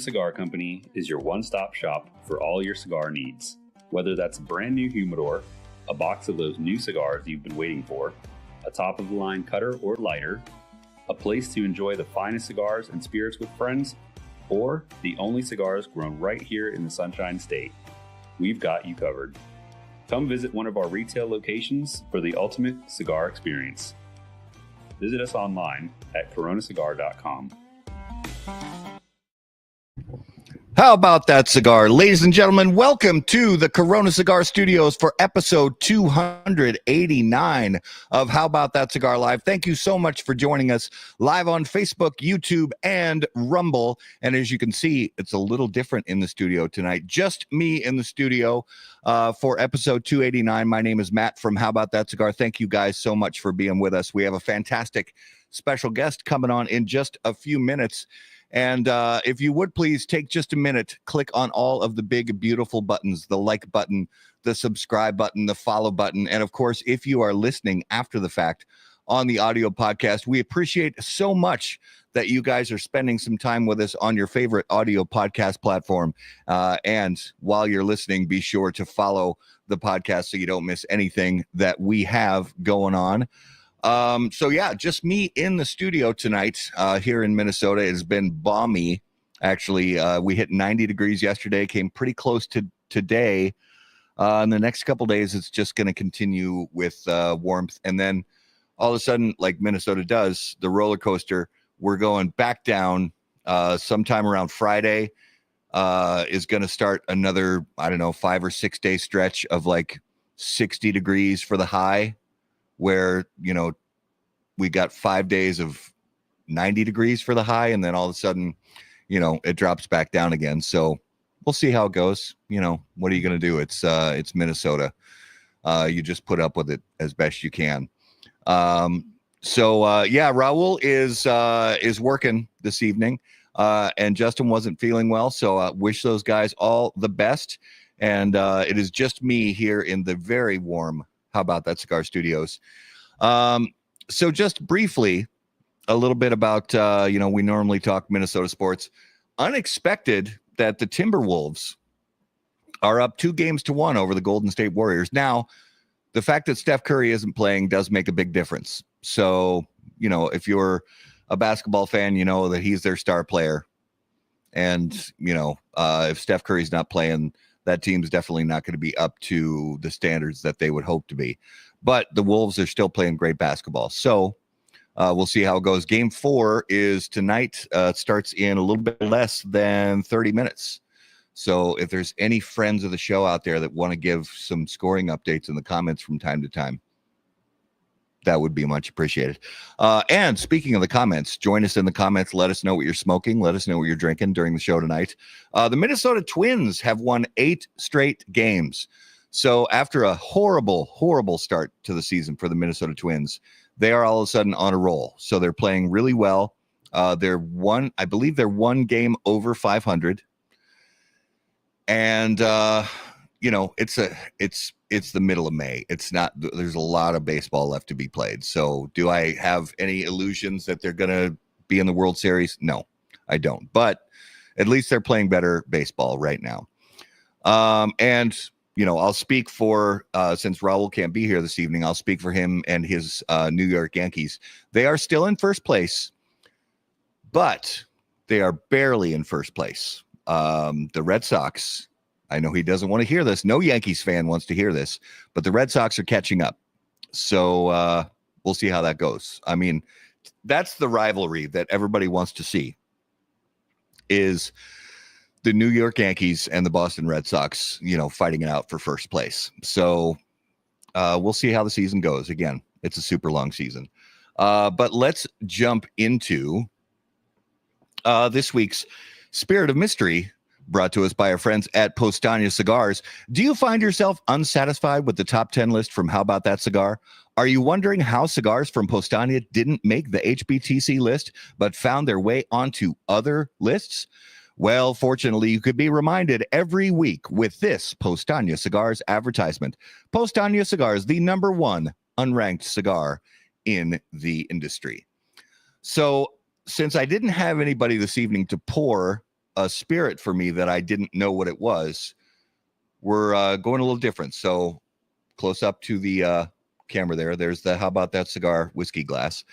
Cigar Company is your one-stop shop for all your cigar needs. Whether that's a brand new humidor, a box of those new cigars you've been waiting for, a top-of-the-line cutter or lighter, a place to enjoy the finest cigars and spirits with friends, or the only cigars grown right here in the Sunshine State, we've got you covered. Come visit one of our retail locations for the ultimate cigar experience. Visit us online at coronacigar.com. How about that cigar? Ladies and gentlemen, welcome to the Corona Cigar Studios for episode 289 of How About That Cigar Live. Thank you so much for joining us live on Facebook, YouTube, and Rumble. And as you can see, it's a little different in the studio tonight. Just me in the studio for episode 289. My name is Matt from How About That Cigar. Thank you guys so much for being with us. We have a fantastic special guest coming on in just a few minutes. And if you would please take just a minute, click on all of the big, beautiful buttons, the like button, the subscribe button, the follow button. And of course, if you are listening after the fact on the audio podcast, we appreciate so much that you guys are spending some time with us on your favorite audio podcast platform. And while you're listening, be sure to follow the podcast so you don't miss anything that we have going on. So yeah, just me in the studio tonight here in Minnesota. It has been balmy. Actually, we hit 90 degrees yesterday, came pretty close to today. In the next couple days, it's just going to continue with warmth. And then all of a sudden, like Minnesota does, the roller coaster, we're going back down sometime around Friday is going to start another, 5 or 6 day stretch of like 60 degrees for the high, where, we got 5 days of 90 degrees for the high, and then all of a sudden, it drops back down again. So we'll see how it goes. What are you going to do? It's Minnesota. You just put up with it as best you can. Raul is working this evening, and Justin wasn't feeling well. So wish those guys all the best. And it is just me here in the very warm How About That Cigar Studios. So just briefly, a little bit about, we normally talk Minnesota sports. Unexpected that the Timberwolves are up 2-1 over the Golden State Warriors. Now, the fact that Steph Curry isn't playing does make a big difference. So, if you're a basketball fan, you know that he's their star player. And, if Steph Curry's not playing, that team's definitely not going to be up to the standards that they would hope to be. But the Wolves are still playing great basketball. So we'll see how it goes. Game 4 is tonight. It starts in a little bit less than 30 minutes. So if there's any friends of the show out there that want to give some scoring updates in the comments from time to time, that would be much appreciated. And speaking of the comments, join us in the comments. Let us know what you're smoking. Let us know what you're drinking during the show tonight. The Minnesota Twins have won 8 straight games. So after a horrible, horrible start to the season for the Minnesota Twins, they are all of a sudden on a roll. So they're playing really well. I believe they're 1 game over 500. And, it's the middle of May. There's a lot of baseball left to be played. So do I have any illusions that they're going to be in the World Series? No, I don't. But at least they're playing better baseball right now. I'll speak for, since Raul can't be here this evening, I'll speak for him and his New York Yankees. They are still in first place, but they are barely in first place. The Red Sox, I know he doesn't want to hear this. No Yankees fan wants to hear this, but the Red Sox are catching up. So we'll see how that goes. I mean, that's the rivalry that everybody wants to see, is the New York Yankees and the Boston Red Sox, fighting it out for first place. So we'll see how the season goes. Again, it's a super long season. But let's jump into this week's Spirit of Mystery, brought to us by our friends at Postania Cigars. Do you find yourself unsatisfied with the top 10 list from How About That Cigar? Are you wondering how cigars from Postania didn't make the HBTC list, but found their way onto other lists? Well, fortunately, you could be reminded every week with this Postania Cigars advertisement. Postania Cigars, the #1 unranked cigar in the industry. So since I didn't have anybody this evening to pour a spirit for me that I didn't know what it was. We're going a little different. So close up to the camera there. There's the How About That Cigar whiskey glass.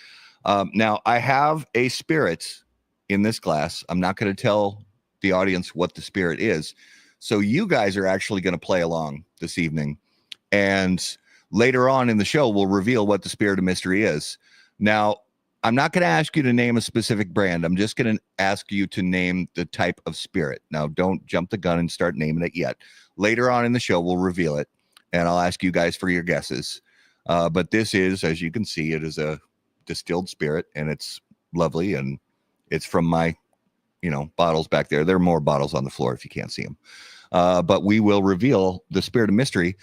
Now, I have a spirit in this glass. I'm not going to tell the audience what the spirit is. So you guys are actually going to play along this evening. And later on in the show, we'll reveal what the spirit of mystery is. Now, I'm not going to ask you to name a specific brand. I'm just going to ask you to name the type of spirit. Now, don't jump the gun and start naming it yet. Later on in the show, we'll reveal it, and I'll ask you guys for your guesses. But this is, as you can see, it is a distilled spirit, and it's lovely, and it's from my, bottles back there. There are more bottles on the floor if you can't see them. But we will reveal the spirit of mystery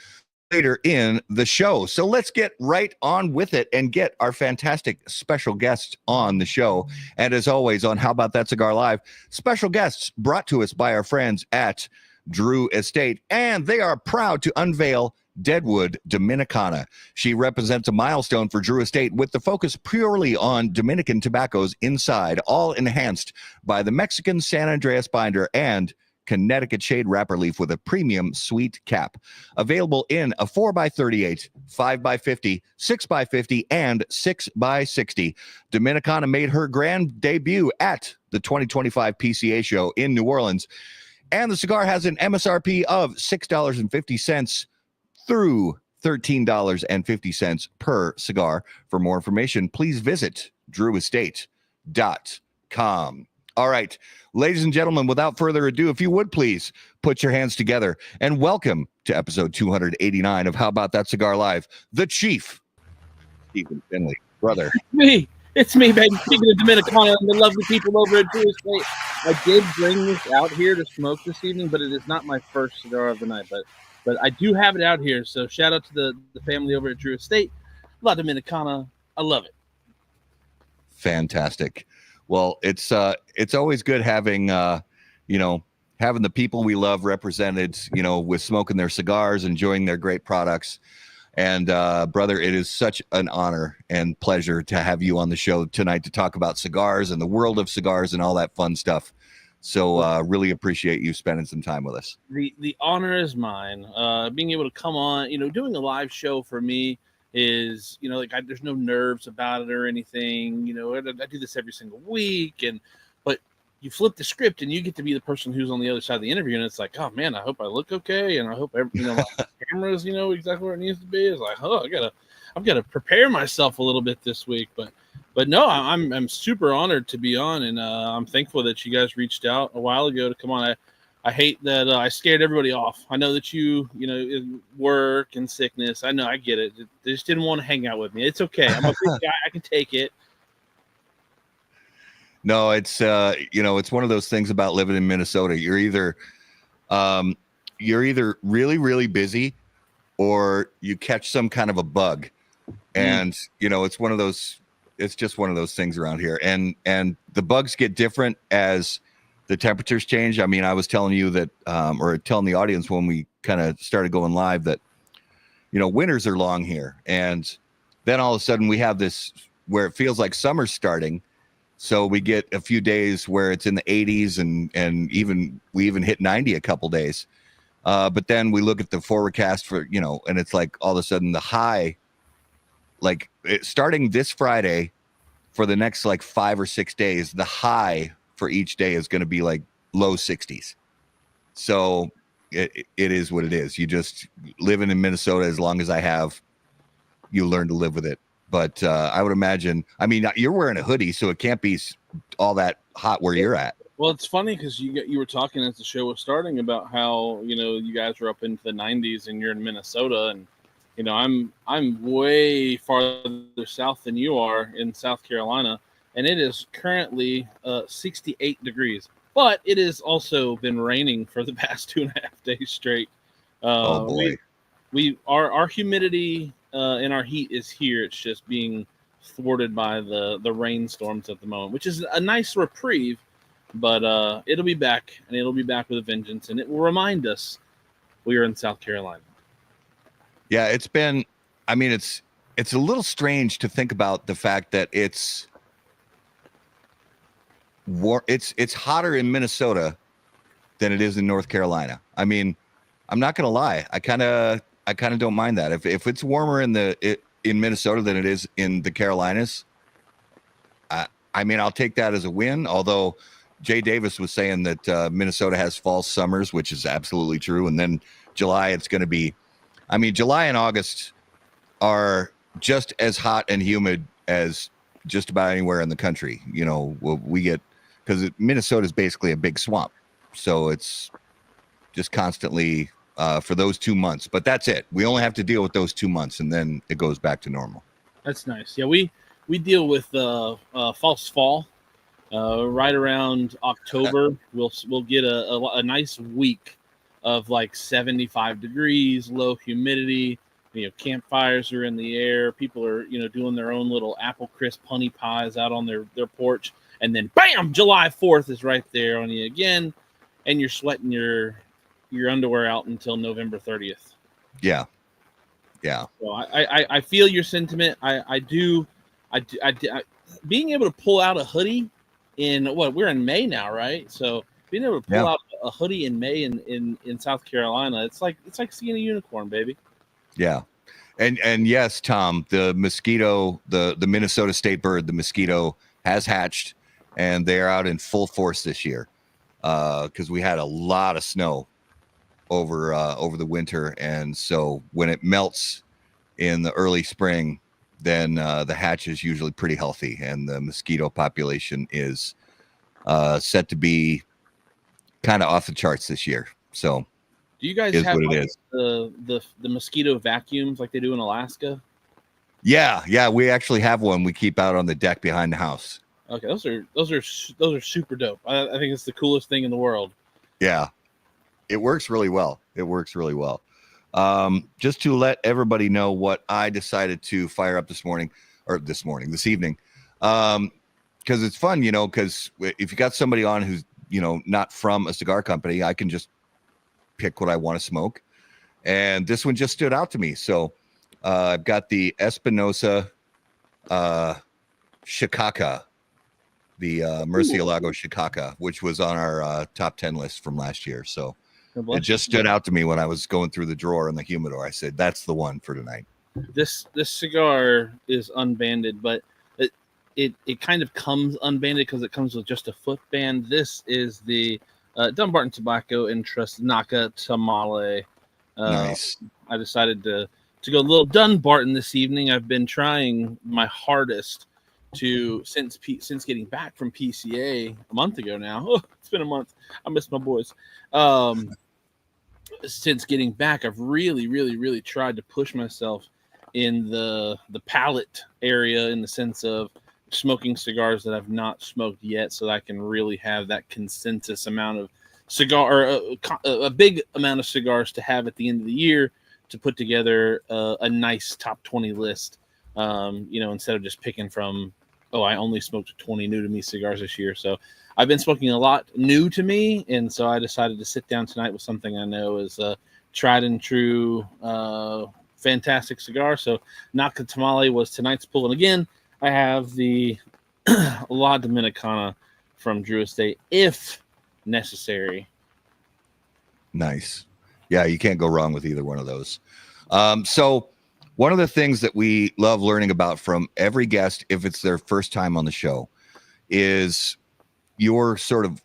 later in the show. So let's get right on with it and get our fantastic special guests on the show. And as always, on How About That Cigar Live, special guests brought to us by our friends at Drew Estate, and they are proud to unveil Deadwood Dominicana. She represents a milestone for Drew Estate with the focus purely on Dominican tobaccos inside, all enhanced by the Mexican San Andreas binder and Connecticut shade wrapper leaf with a premium sweet cap. Available in a 4x38, 5x50, 6x50, and 6x60. Dominicana made her grand debut at the 2025 PCA show in New Orleans. And the cigar has an MSRP of $6.50 through $13.50 per cigar. For more information, please visit drewestate.com. All right, ladies and gentlemen, without further ado, if you would please put your hands together and welcome to episode 289 of How About That Cigar Live, the Chief, Stephen Finley. Brother. It's me, baby. Speaking of Dominicana and the lovely people over at Drew Estate, I did bring this out here to smoke this evening, but it is not my first cigar of the night. But I do have it out here, so shout out to the family over at Drew Estate. La Dominicana, I love it. Fantastic. Well, it's always good having having the people we love represented, with smoking their cigars, enjoying their great products. And brother, it is such an honor and pleasure to have you on the show tonight to talk about cigars and the world of cigars and all that fun stuff. So really appreciate you spending some time with us. The honor is mine. Being able to come on, doing a live show for me is, there's no nerves about it or anything. I do this every single week, but you flip the script and you get to be the person who's on the other side of the interview, and it's like, oh man, I hope I look okay, and I hope my cameras, exactly where it needs to be. It's like, oh, I've got to prepare myself a little bit this week, but no, I'm super honored to be on, and I'm thankful that you guys reached out a while ago to come on. I hate that I scared everybody off. I know that work and sickness. I know, I get it. They just didn't want to hang out with me. It's okay. I'm a big guy. I can take it. No, it's it's one of those things about living in Minnesota. You're either really, really busy, or you catch some kind of a bug, and it's one of those. It's just one of those things around here, and the bugs get different as the temperatures change. I mean, I was telling you that, or telling the audience when we kind of started going live that, winters are long here, and then all of a sudden we have this where it feels like summer's starting. So we get a few days where it's in the 80s and we even hit 90 a couple days. But then we look at the forecast for, and it's like all of a sudden the high, starting this Friday for the next 5 or 6 days, the high for each day is going to be low 60s. So it is what it is. You just living in Minnesota, as long as I have, you learn to live with it. But I would imagine, you're wearing a hoodie, so it can't be all that hot where you're at. Well, it's funny because you were talking as the show was starting about how, you guys were up into the 90s and you're in Minnesota. And, I'm way farther south than you are in South Carolina. And it is currently 68 degrees. But it has also been raining for the past 2.5 days straight. Oh, boy. Our humidity and our heat is here. It's just being thwarted by the rainstorms at the moment, which is a nice reprieve, but it'll be back, and it'll be back with a vengeance, and it will remind us we are in South Carolina. Yeah, it's been, it's a little strange to think about the fact that it's hotter in Minnesota than it is in North Carolina. I mean, I'm not going to lie. I kind of don't mind that. If it's warmer in Minnesota than it is in the Carolinas, I mean, I'll take that as a win. Although Jay Davis was saying that Minnesota has fall summers, which is absolutely true. And then July, it's going to be, I mean, July and August are just as hot and humid as just about anywhere in the country. You know, we get, because Minnesota is basically a big swamp. So it's just constantly for those 2 months. But that's it. We only have to deal with those 2 months, and then it goes back to normal. That's nice. Yeah, we deal with false fall right around October. We'll get a nice week of like 75 degrees, low humidity. You know, campfires are in the air. People are, you know, doing their own little apple crisp honey pies out on their porch. And then, bam, July 4th is right there on you again. And you're sweating your underwear out until November 30th. Yeah. Yeah. So I feel your sentiment. I do. Being able to pull out a hoodie we're in May now, right? So being able to pull out a hoodie in May in South Carolina, it's like seeing a unicorn, baby. Yeah. And yes, Tom, the mosquito, the Minnesota state bird, the mosquito has hatched, and they are out in full force this year. Because we had a lot of snow over the winter, and so when it melts in the early spring, then the hatch is usually pretty healthy, and the mosquito population is set to be kind of off the charts this year. So, do you guys have the mosquito vacuums like they do in Alaska? Yeah, we actually have one we keep out on the deck behind the house. Okay, those are super dope. I think it's the coolest thing in the world. Yeah, it works really well. Just to let everybody know what I decided to fire up this evening, because it's fun, you know, because if you got somebody on who's, you know, not from a cigar company, I can just pick what I want to smoke. And this one just stood out to me. So I've got the Espinosa Shikaka, the Murcielago Shikaka, which was on our top 10 list from last year. So it just stood out to me when I was going through the drawer in the humidor. I said, that's the one for tonight. This cigar is unbanded, but it kind of comes unbanded because it comes with just a foot band. This is the Dunbarton Tobacco and Trust Naka Tamale. Nice. I decided to go a little Dunbarton this evening. I've been trying my hardest to since getting back from PCA a month ago now. Oh, it's been a month. I miss my boys. Since getting back, I've really tried to push myself in the palate area, in the sense of smoking cigars that I've not smoked yet, so that I can really have that consensus amount of cigar, or a big amount of cigars to have at the end of the year to put together a nice top 20 list. You know, instead of just picking from, I only smoked 20 new to me cigars this year. So I've been smoking a lot new to me, and so I decided to sit down tonight with something I know is tried and true, fantastic cigar. So Naka Tamale was tonight's pull, and again, I have the La Dominicana from Drew Estate, if necessary. Nice. Yeah, you can't go wrong with either one of those. So one of the things that we love learning about from every guest, if it's their first time on the show, is your sort of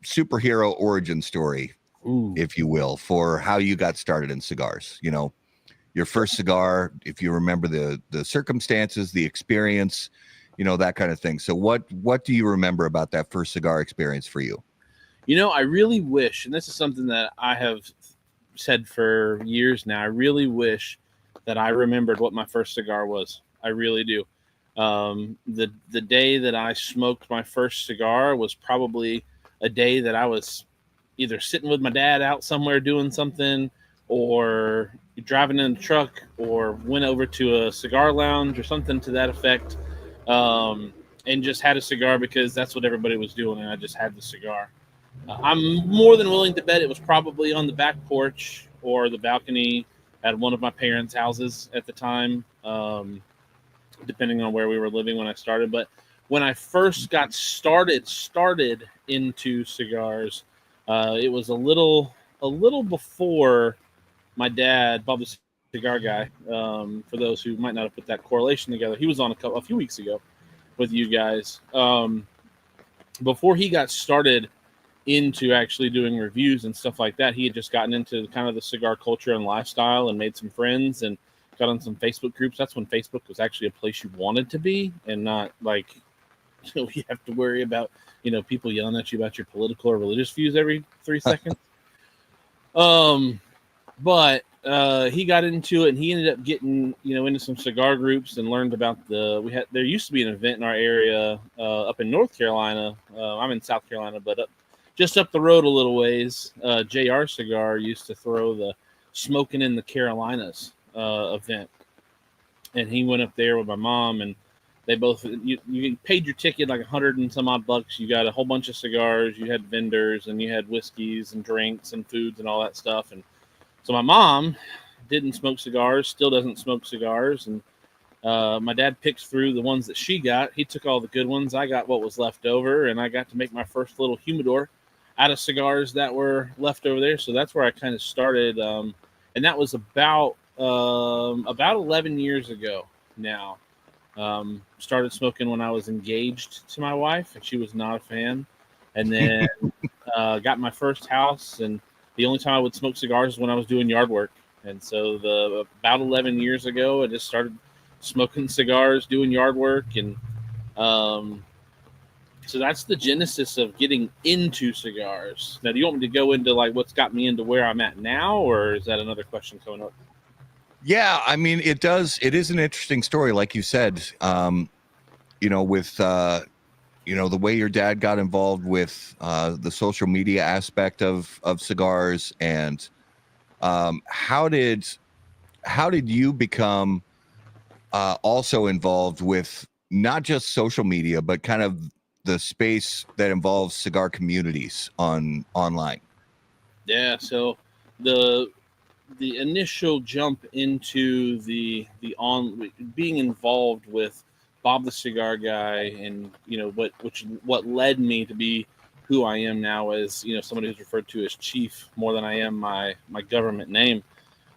superhero origin story, if you will, for how you got started in cigars. You know, your first cigar, if you remember the circumstances, the experience, you know, that kind of thing. So what do you remember about that first cigar experience for you? You know, I really wish, and this is something that I have said for years now, I really wish that I remembered what my first cigar was. I really do. The day that I smoked my first cigar was probably a day that I was either sitting with my dad out somewhere doing something, or driving in the truck, or went over to a cigar lounge or something to that effect, and just had a cigar because that's what everybody was doing, and I just had the cigar. I'm more than willing to bet it was probably on the back porch or the balcony at one of my parents' houses at the time, depending on where we were living when I started. But when I first got started into cigars, It was a little before my dad, Bob the Cigar Guy. For those who might not have put that correlation together, he was on a few weeks ago with you guys. Before he got started into actually doing reviews and stuff like that, he had just gotten into kind of the cigar culture and lifestyle and made some friends and got on some Facebook groups. That's when Facebook was actually a place you wanted to be, and not like, you have to worry about, people yelling at you about your political or religious views every 3 seconds. But he got into it, and he ended up getting, into some cigar groups and learned about there used to be an event in our area up in North Carolina. I'm in South Carolina, but just up the road a little ways, JR Cigar used to throw the Smoking in the Carolinas event. And he went up there with my mom, and they both, you paid your ticket like $100 and some odd bucks. You got a whole bunch of cigars, you had vendors, and you had whiskeys and drinks and foods and all that stuff. And so my mom didn't smoke cigars, still doesn't smoke cigars. And my dad picked through the ones that she got. He took all the good ones. I got what was left over, and I got to make my first little humidor out of cigars that were left over there. So that's where I kind of started. And that was about 11 years ago now. Started smoking when I was engaged to my wife, and she was not a fan. And then got my first house, and the only time I would smoke cigars was when I was doing yard work. And so about 11 years ago, I just started smoking cigars, doing yard work. And so that's the genesis of getting into cigars. Now, do you want me to go into like what's got me into where I'm at now, or is that another question coming up? Yeah, I mean, it does. It is an interesting story, like you said. With the way your dad got involved with the social media aspect of cigars, and how did you become also involved with not just social media, but kind of the space that involves cigar communities online? Yeah, so the initial jump into being involved with Bob the Cigar Guy, and what led me to be who I am now as somebody who's referred to as chief more than I am my government name.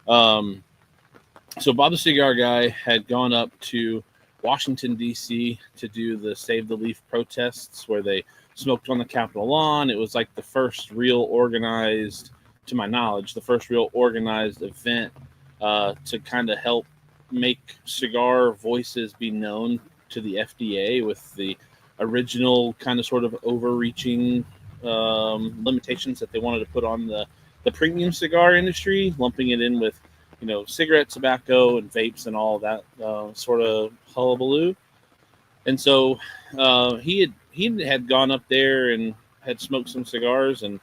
So Bob the Cigar Guy had gone up to Washington, D.C. to do the Save the Leaf protests, where they smoked on the Capitol lawn. It was like the first real organized, to my knowledge, the first real organized event to kind of help make cigar voices be known to the FDA, with the original kind of sort of overreaching limitations that they wanted to put on the premium cigar industry, lumping it in with cigarette, tobacco, and vapes and all that sort of hullabaloo. And so he had gone up there and had smoked some cigars, and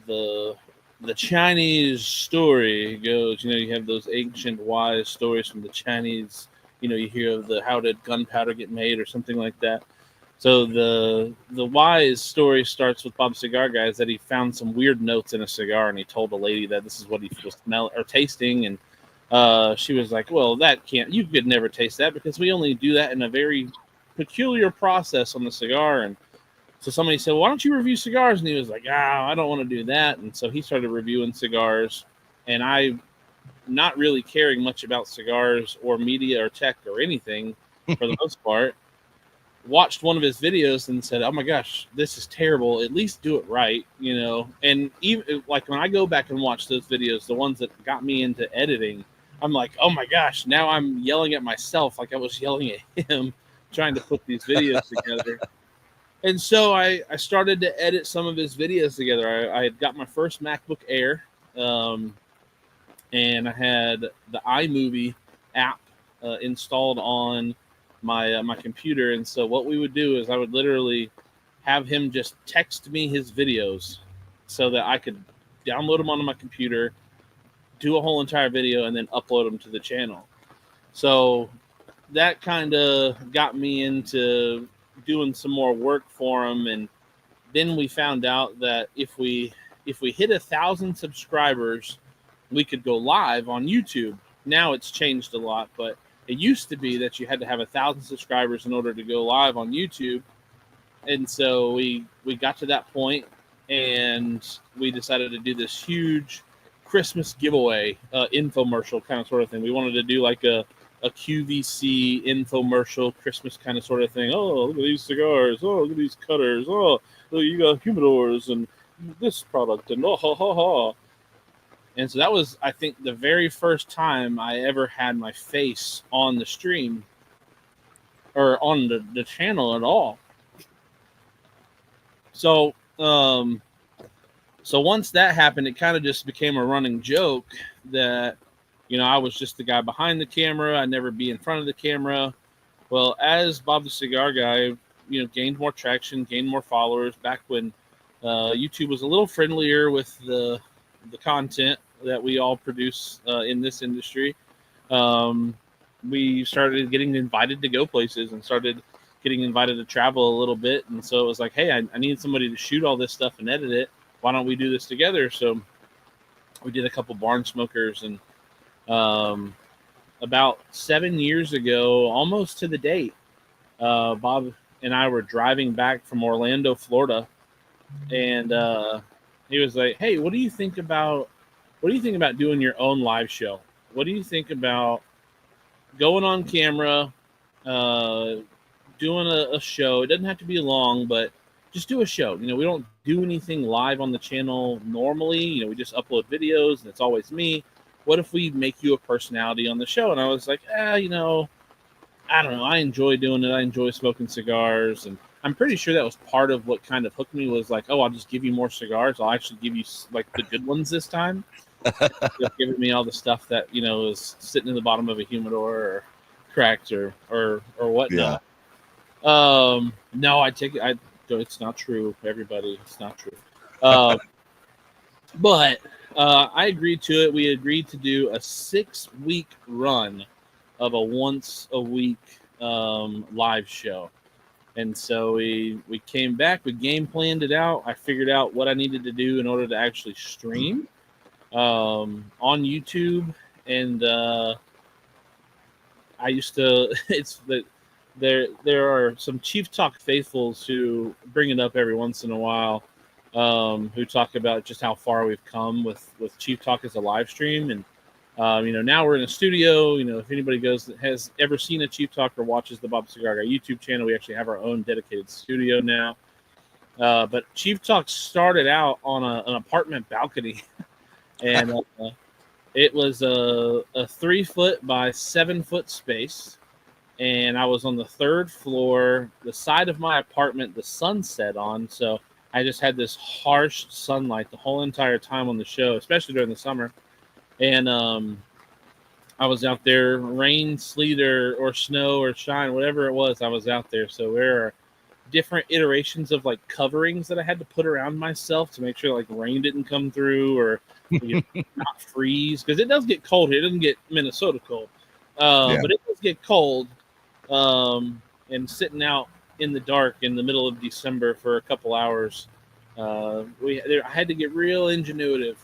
the Chinese story goes, you have those ancient wise stories from the Chinese. You hear of how did gunpowder get made or something like that. So the wise story starts with Bob Cigar Guy, is that he found some weird notes in a cigar, and he told a lady that this is what he was smelling or tasting, and she was like, "Well, you could never taste that, because we only do that in a very peculiar process on the cigar." And so somebody said, "Why don't you review cigars?" And he was like, "I don't want to do that." And so he started reviewing cigars, and I, not really caring much about cigars or media or tech or anything for the most part, watched one of his videos and said, "Oh my gosh, this is terrible. At least do it right," And even like when I go back and watch those videos, the ones that got me into editing, I'm like, "Oh my gosh, now I'm yelling at myself like I was yelling at him trying to put these videos together." And so I started to edit some of his videos together. I had got my first MacBook Air, and I had the iMovie app installed on my computer. And so what we would do is I would literally have him just text me his videos so that I could download them onto my computer, do a whole entire video, and then upload them to the channel. So that kind of got me into doing some more work for him. And then we found out that if we hit 1,000 subscribers, we could go live on YouTube. Now it's changed a lot, but it used to be that you had to have 1,000 subscribers in order to go live on YouTube. And so we got to that point, and we decided to do this huge Christmas giveaway infomercial kind of sort of thing. We wanted to do like a QVC infomercial Christmas kind of sort of thing. Oh, look at these cigars. Oh, look at these cutters. Oh, look, you got humidors and this product and oh, ha, ha, ha. And so that was, I think, the very first time I ever had my face on the stream or on the channel at all. So, so once that happened, it kind of just became a running joke that, you know, I was just the guy behind the camera. I'd never be in front of the camera. Well, as Bob the Cigar Guy, you know, gained more traction, gained more followers back when YouTube was a little friendlier with the content that we all produce in this industry. We started getting invited to go places and started getting invited to travel a little bit. And so it was like, hey, I need somebody to shoot all this stuff and edit it. Why don't we do this together? So we did a couple barn smokers, and about 7 years ago, almost to the date, Bob and I were driving back from Orlando, Florida, and he was like, "Hey, what do you think about doing your own live show? What do you think about going on camera, doing a show? It doesn't have to be long, but just do a show. You know, we don't do anything live on the channel normally. You know, we just upload videos, and it's always me. What if we make you a personality on the show?" And I was like, you know, I don't know. I enjoy doing it. I enjoy smoking cigars. And I'm pretty sure that was part of what kind of hooked me, was like, oh, I'll just give you more cigars. I'll actually give you like the good ones this time. Just giving me all the stuff that, you know, is sitting in the bottom of a humidor or cracked or whatnot. Yeah. No, I take it. It's not true, everybody. It's not true. But I agreed to it. We agreed to do a 6-week run of a once a week live show. And so we came back, we game planned it out. I figured out what I needed to do in order to actually stream on YouTube. And I used to, it's that there are some Chief Talk faithfuls who bring it up every once in a while, who talk about just how far we've come with Chief Talk as a live stream. And you know, now we're in a studio. You know, if anybody has ever seen a Chief Talk or watches the Bob Cigar Guy YouTube channel, we actually have our own dedicated studio now. But Chief Talk started out on an apartment balcony, and it was a 3-foot by 7-foot space, and I was on the 3rd floor, the side of my apartment the sun set on, so I just had this harsh sunlight the whole entire time on the show, especially during the summer. And I was out there, rain, sleet, or snow, or shine, whatever it was, I was out there. So there are different iterations of like coverings that I had to put around myself to make sure like rain didn't come through or not freeze, because it does get cold here. It doesn't get Minnesota cold, but it does get cold. And sitting out in the dark in the middle of December for a couple hours, I had to get real ingenuitive,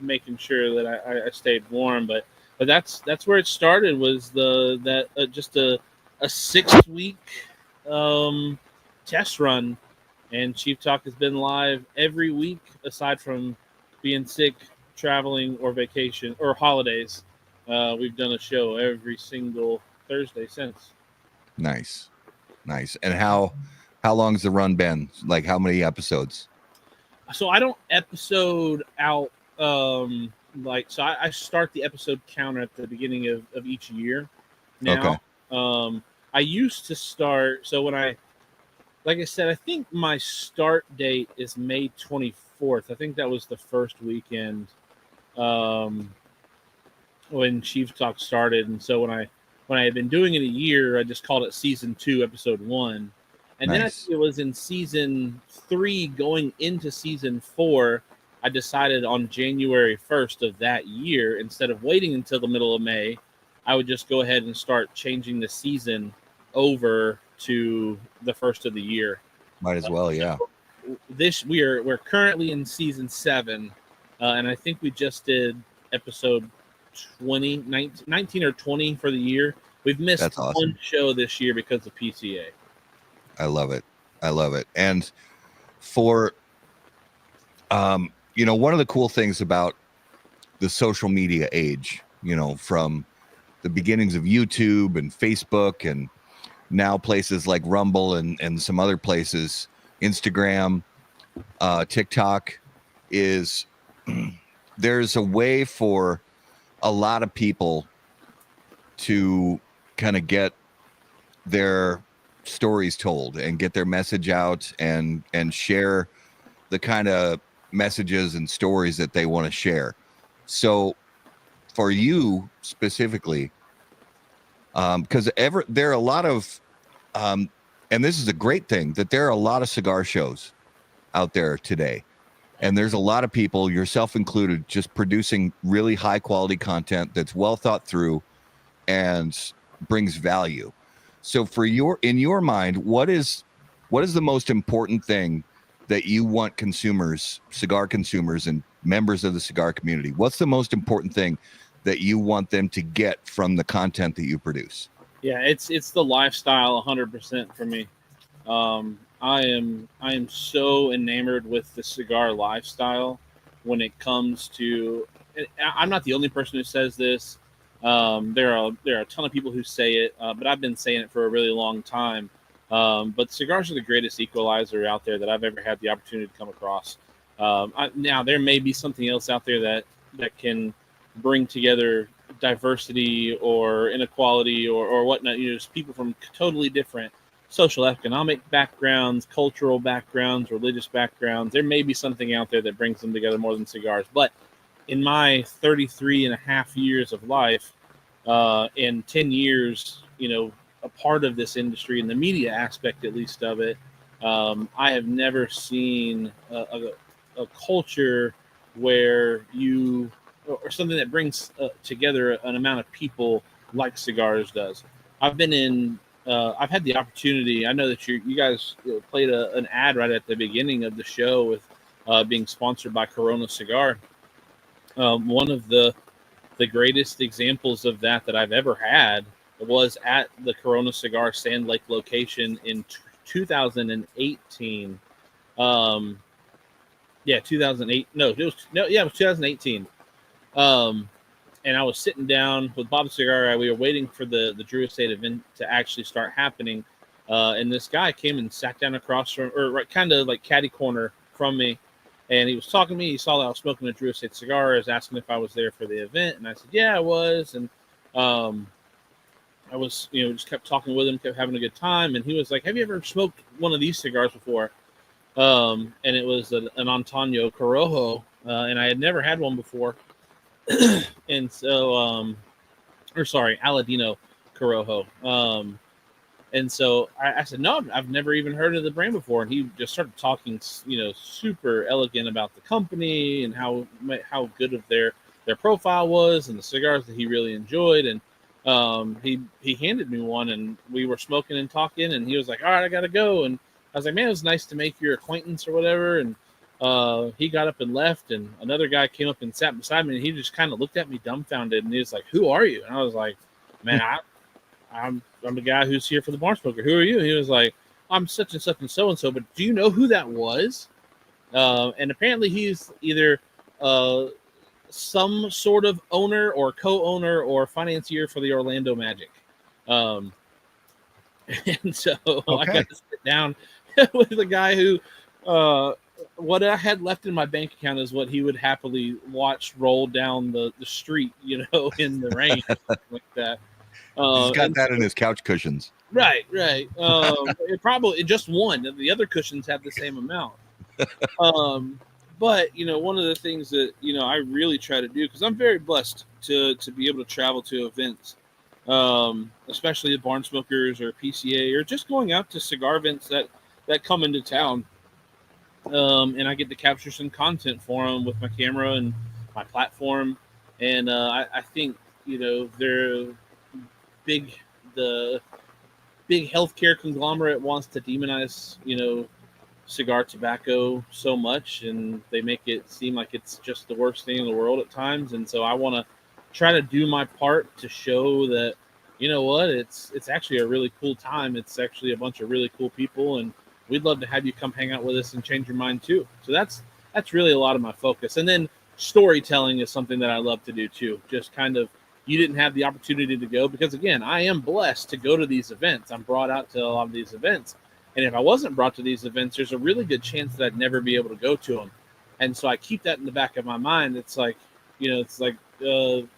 making sure that I stayed warm. But that's where it started, was just a 6-week test run, and Chief Talk has been live every week aside from being sick, traveling, or vacation or holidays. We've done a show every single Thursday since. Nice. And how long's the run been? Like, how many episodes? So I don't episode out. I start the episode counter at the beginning of each year now. Okay. I used to start, so when like I said, I think my start date is May 24th. I think that was the first weekend when Chief Talk started. And so when I had been doing it a year, I just called it season 2, episode 1. And then I think it was in season 3 going into season 4, I decided on January 1st of that year, instead of waiting until the middle of May, I would just go ahead and start changing the season over to the first of the year. Might as well, yeah. We're currently in season 7, and I think we just did episode 19 or 20 for the year. We've missed one show this year because of PCA. I love it. And for One of the cool things about the social media age, from the beginnings of YouTube and Facebook and now places like Rumble and some other places, Instagram, TikTok, is there's a way for a lot of people to kind of get their stories told and get their message out and share the kind of messages and stories that they want to share. So for you specifically, because there are a lot of and this is a great thing, that there are a lot of cigar shows out there today, and there's a lot of people, yourself included, just producing really high quality content that's well thought through and brings value. So in your mind, what is the most important thing that you want consumers, cigar consumers and members of the cigar community, what's the most important thing that you want them to get from the content that you produce? Yeah, it's the lifestyle 100% for me. I am so enamored with the cigar lifestyle when it comes to. I'm not the only person who says this. There are a ton of people who say it, but I've been saying it for a really long time. But cigars are the greatest equalizer out there that I've ever had the opportunity to come across. Now there may be something else out there that can bring together diversity or inequality or whatnot. Just people from totally different social, economic backgrounds, cultural backgrounds, religious backgrounds. There may be something out there that brings them together more than cigars. But in my 33 and a half years of life, and 10 years, a part of this industry, in the media aspect at least of it, I have never seen a culture where or something that brings together an amount of people like cigars does. I've had the opportunity. I know that you guys played an ad right at the beginning of the show with being sponsored by Corona Cigar. One of the greatest examples of that I've ever had was at the Corona Cigar Sand Lake location in 2018. 2008. It was 2018. And I was sitting down with Bob Cigar. We were waiting for the Drew Estate event to actually start happening. And this guy came and sat down across from, or right, kind of like catty corner from me. And he was talking to me. He saw that I was smoking a Drew Estate cigar. He was asking if I was there for the event. And I said, yeah, I was. And I was, just kept talking with him, kept having a good time. And he was like, have you ever smoked one of these cigars before? And it was an Antonio Corojo. And I had never had one before. And so, Aladino Corojo. And so I said, no, I've never even heard of the brand before. And he just started talking, super elegant about the company and how good of their profile was and the cigars that he really enjoyed. And he handed me one, and we were smoking and talking, and he was like, all right, I got to go. And I was like, man, it was nice to make your acquaintance or whatever. And he got up and left, and another guy came up and sat beside me, and he just kind of looked at me dumbfounded, and he was like, who are you? And I was like, man, I'm the guy who's here for the Barn Smoker. Who are you? And he was like, I'm such and such and so, but do you know who that was? And apparently he's either some sort of owner or co-owner or financier for the Orlando Magic. And so I got to sit down with the guy who what I had left in my bank account is what he would happily watch roll down the street, in the rain, like that. He's got that in his couch cushions. Right. It just one. The other cushions have the same amount. But one of the things that I really try to do, because I'm very blessed to be able to travel to events, especially at Barn Smokers or PCA, or just going out to cigar events that come into town. And I get to capture some content for them with my camera and my platform. And I think they're the big healthcare conglomerate wants to demonize cigar tobacco so much, and they make it seem like it's just the worst thing in the world at times. And so I want to try to do my part to show that it's actually a really cool time. It's actually a bunch of really cool people, and we'd love to have you come hang out with us and change your mind too. So that's that's really a lot of my focus. And then storytelling is something that I love to do too. Just kind of, you didn't have the opportunity to go because, again, I am blessed to go to these events. I'm brought out to a lot of these events. And if I wasn't brought to these events, there's a really good chance that I'd never be able to go to them. And so I keep that in the back of my mind. It's like, it's like the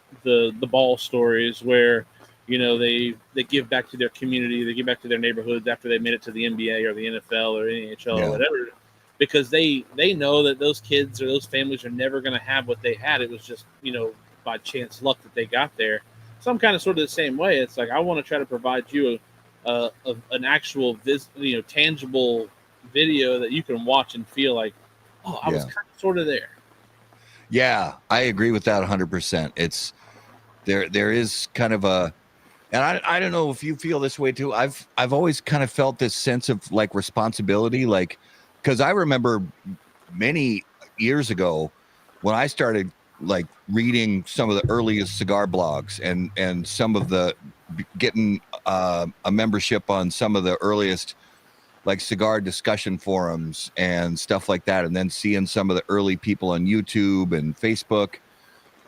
ball stories where, they give back to their community, they give back to their neighborhoods after they made it to the NBA or the NFL or NHL or whatever, because they know that those kids or those families are never going to have what they had. It was just, by chance luck that they got there. So I'm kind of sort of the same way. It's like I want to try to provide you an actual tangible video that you can watch and feel like, oh, I was kind of sort of there. Yeah, I agree with that 100%. It's there is kind of a, and I don't know if you feel this way too. I've always kind of felt this sense of like responsibility, like, because I remember many years ago when I started like reading some of the earliest cigar blogs and some of the getting a membership on some of the earliest like cigar discussion forums and stuff like that, and then seeing some of the early people on YouTube and Facebook.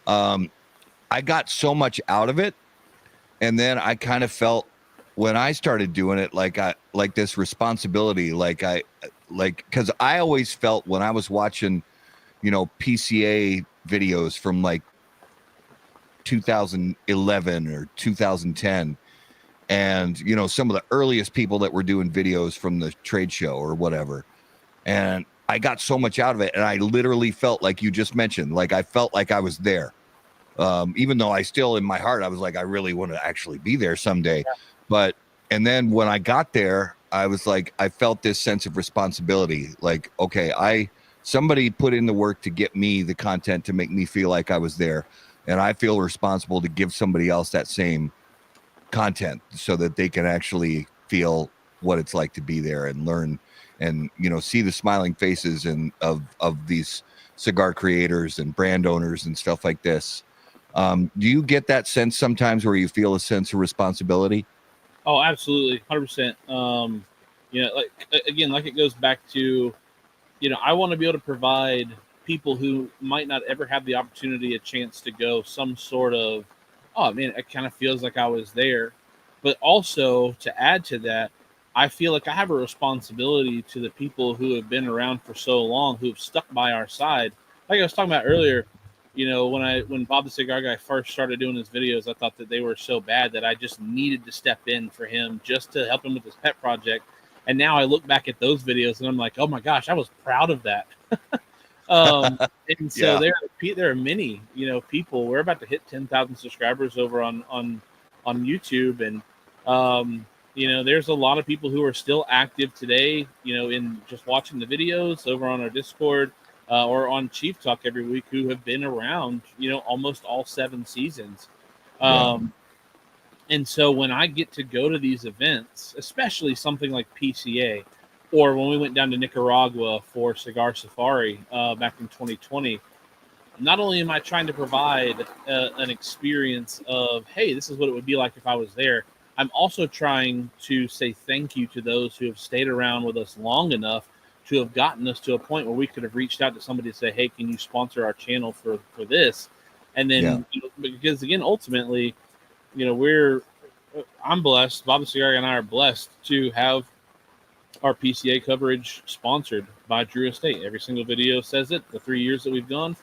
I got so much out of it, and then I kind of felt when I started doing it like this responsibility, because I always felt when I was watching PCA videos from like 2011 or 2010, and some of the earliest people that were doing videos from the trade show or whatever, and I got so much out of it, and I literally felt like you just mentioned, like I felt like I was there, even though I still in my heart I was like, I really want to actually be there someday. But and then when I got there, I was like, I felt this sense of responsibility, like, okay, somebody put in the work to get me the content to make me feel like I was there, and I feel responsible to give somebody else that same content so that they can actually feel what it's like to be there and learn and see the smiling faces and of these cigar creators and brand owners and stuff like this. Do you get that sense sometimes where you feel a sense of responsibility? Oh, absolutely, 100%. Like it goes back to, I want to be able to provide people who might not ever have the opportunity, a chance to go, some sort of, oh man, it kind of feels like I was there. But also to add to that, I feel like I have a responsibility to the people who have been around for so long, who have stuck by our side. Like I was talking about earlier, when Bob the Cigar Guy first started doing his videos, I thought that they were so bad that I just needed to step in for him just to help him with his pet project. And now I look back at those videos and I'm like, oh my gosh, I was proud of that. And so there are many, people. We're about to hit 10,000 subscribers over on YouTube, and there's a lot of people who are still active today, in just watching the videos over on our Discord or on Chief Talk every week, who have been around, almost all 7 seasons. And so when I get to go to these events, especially something like PCA, or when we went down to Nicaragua for Cigar Safari back in 2020, not only am I trying to provide an experience of, hey, this is what it would be like if I was there, I'm also trying to say thank you to those who have stayed around with us long enough to have gotten us to a point where we could have reached out to somebody to say, hey, can you sponsor our channel for this? And then, because again, ultimately, I'm blessed, Bob the Cigar and I are blessed to have our PCA coverage sponsored by Drew Estate. Every single video says it. The 3 years that we've gone,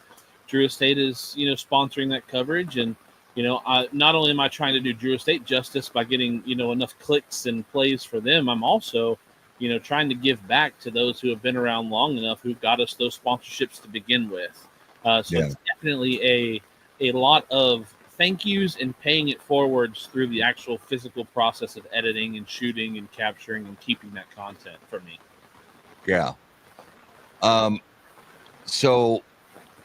Drew Estate is, sponsoring that coverage. And, not only am I trying to do Drew Estate justice by getting, enough clicks and plays for them, I'm also, trying to give back to those who have been around long enough, who got us those sponsorships to begin with. It's definitely a lot of thank yous and paying it forwards through the actual physical process of editing and shooting and capturing and keeping that content for me. Yeah. So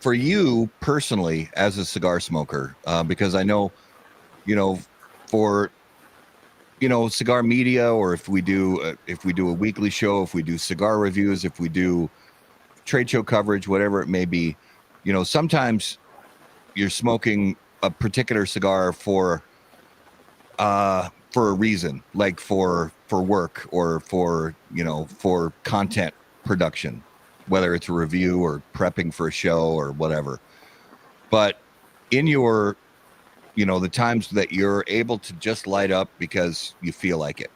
for you personally as a cigar smoker, because I know, for, cigar media, or if we do a weekly show, if we do cigar reviews, if we do trade show coverage, whatever it may be, sometimes you're smoking a particular cigar for a reason, like for work or for content production. whether it's a review or prepping for a show or whatever. But in your, the times that you're able to just light up because you feel like it,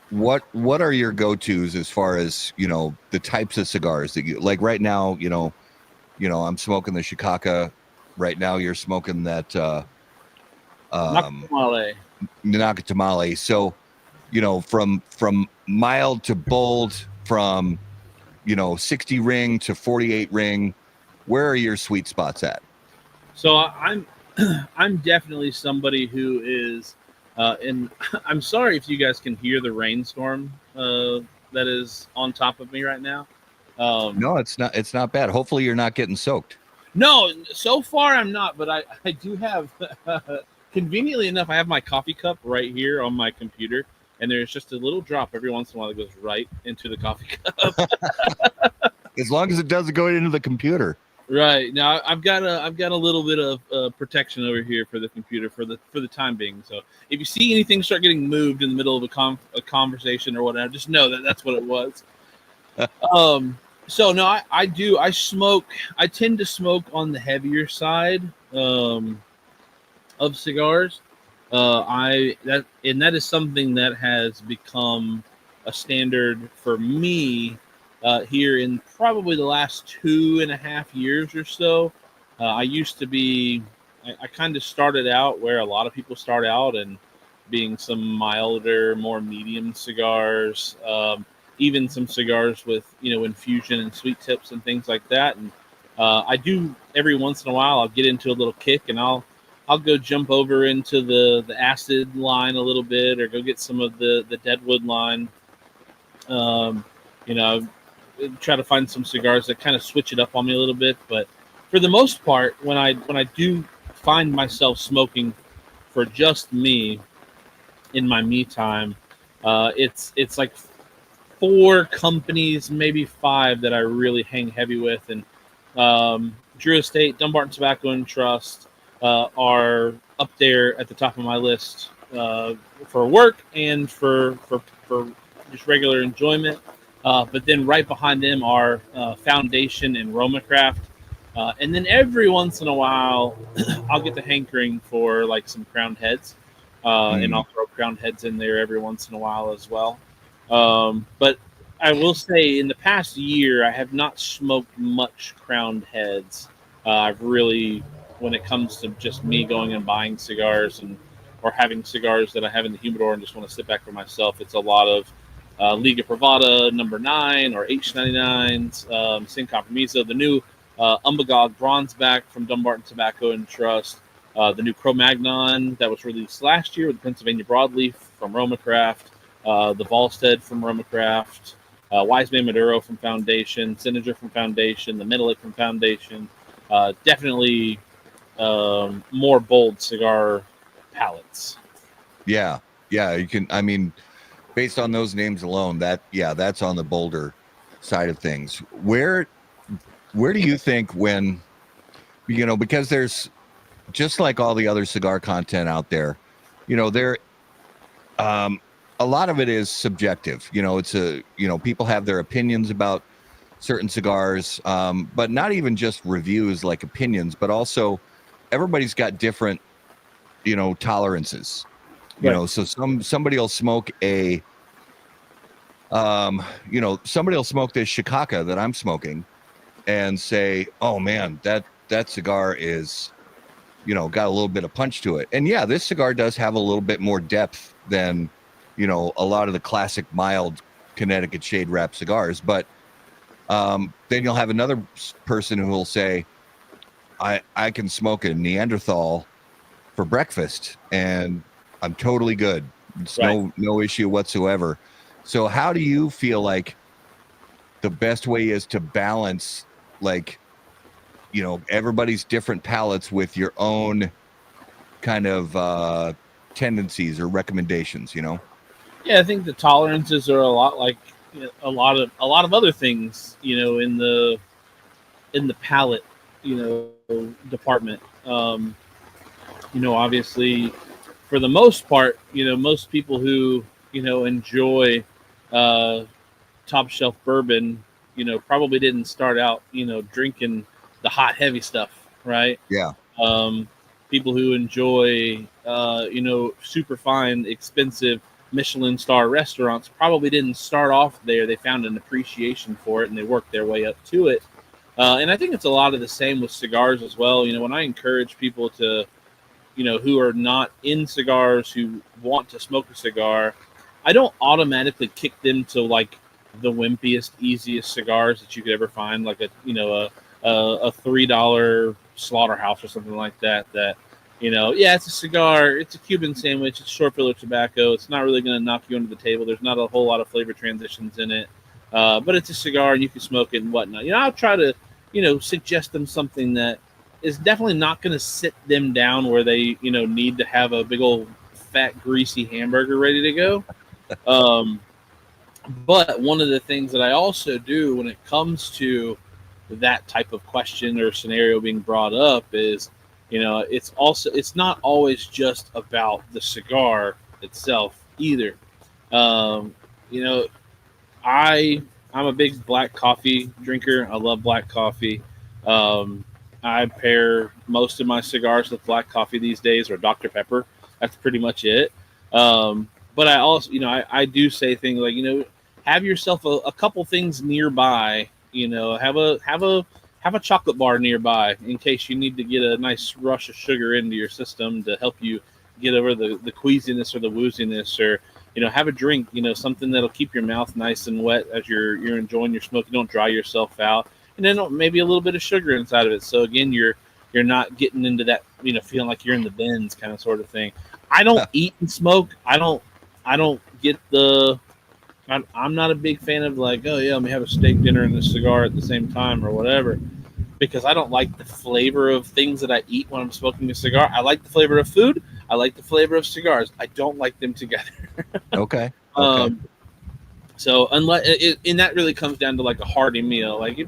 what are your go-tos as far as, the types of cigars that you like right now? I'm smoking the Chicago right now. You're smoking that Nakatamale. So, from mild to bold, from 60 ring to 48 ring, where are your sweet spots at? So I'm definitely somebody who is, and I'm sorry if you guys can hear the rainstorm that is on top of me right now. No, it's not. It's not bad. Hopefully, you're not getting soaked. No, so far I'm not, but I do have, conveniently enough, I have my coffee cup right here on my computer, and there's just a little drop every once in a while that goes right into the coffee cup. As long as it doesn't go into the computer. Right now, I've got a little bit of protection over here for the computer for the time being. So if you see anything start getting moved in the middle of a conversation or whatever, just know that that's what it was. So no, I smoke. I tend to smoke on the heavier side of cigars. That is something that has become a standard for me here in probably the last 2.5 years or so. I used to be. I kind of started out where a lot of people start out, and being some milder, more medium cigars. Even some cigars with infusion and sweet tips and things like that. And I do every once in a while. I'll get into a little kick, and I'll go jump over into the acid line a little bit, or go get some of the deadwood line. Try to find some cigars that kind of switch it up on me a little bit. But for the most part, when I do find myself smoking for just me in my me time, it's like 4 companies, maybe 5 that I really hang heavy with, and Drew Estate, Dumbarton Tobacco and Trust are up there at the top of my list for work and for just regular enjoyment. But then right behind them are Foundation and Romacraft, and then every once in a while I'll get the hankering for like some Crowned Heads, and I'll throw Crowned Heads in there every once in a while as well. But I will say in the past year, I have not smoked much Crowned Heads. I've really, when it comes to just me going and buying cigars or having cigars that I have in the humidor and just want to sit back for myself, it's a lot of Liga Privada number 9 or H99s, Sin Compromiso, the new Umbagog Bronzeback from Dumbarton Tobacco and Trust, the new Cro-Magnon that was released last year with the Pennsylvania Broadleaf from Romacraft, the Volstead from Romacraft, Wiseman Maduro from Foundation, Senator from Foundation, the Metallic from Foundation. Definitely more bold cigar palettes. Yeah. You can. I mean, based on those names alone, that's on the bolder side of things. Where do you think when because there's just like all the other cigar content out there, there. A lot of it is subjective. It's people have their opinions about certain cigars, but not even just reviews like opinions, but also everybody's got different, tolerances. Right. So somebody will smoke somebody will smoke this Chicago that I'm smoking and say, oh man, that cigar is, got a little bit of punch to it. And yeah, this cigar does have a little bit more depth than a lot of the classic mild Connecticut shade wrap cigars. But then you'll have another person who will say, I can smoke a Neanderthal for breakfast and I'm totally good. It's right. no issue whatsoever. So how do you feel like the best way is to balance, like, everybody's different palates with your own kind of tendencies or recommendations, Yeah, I think the tolerances are a lot like a lot of other things, in the palate, department. Obviously, for the most part, most people who enjoy top shelf bourbon, probably didn't start out, drinking the hot, heavy stuff, right? Yeah. People who enjoy, super fine, expensive Michelin star restaurants probably didn't start off there. They found an appreciation for it and they worked their way up to it. And I think it's a lot of the same with cigars as well. When I encourage people to, who are not in cigars, who want to smoke a cigar, I don't automatically kick them to like the wimpiest, easiest cigars that you could ever find, like a $3 slaughterhouse or something like that. It's a cigar, it's a Cuban sandwich, it's short filler tobacco. It's not really going to knock you under the table. There's not a whole lot of flavor transitions in it, but it's a cigar and you can smoke it and whatnot. I'll try to, suggest them something that is definitely not going to sit them down where they, need to have a big old fat, greasy hamburger ready to go. But one of the things that I also do when it comes to that type of question or scenario being brought up is, it's not always just about the cigar itself either. I'm a big black coffee drinker. I love black coffee. I pair most of my cigars with black coffee these days, or Dr. Pepper. That's pretty much it. But I also, I do say things like, have yourself a couple things nearby. Have a chocolate bar nearby in case you need to get a nice rush of sugar into your system to help you get over the queasiness or the wooziness, or have a drink, something that'll keep your mouth nice and wet as you're enjoying your smoke. You don't dry yourself out, and then maybe a little bit of sugar inside of it. So again, you're not getting into that, feeling like you're in the bins kind of sort of thing. I don't eat and smoke. I don't get I'm not a big fan of like, oh yeah, let me have a steak dinner and a cigar at the same time or whatever, because I don't like the flavor of things that I eat when I'm smoking a cigar. I like the flavor of food. I like the flavor of cigars. I don't like them together. Okay. So unless and that really comes down to like a hearty meal. Like if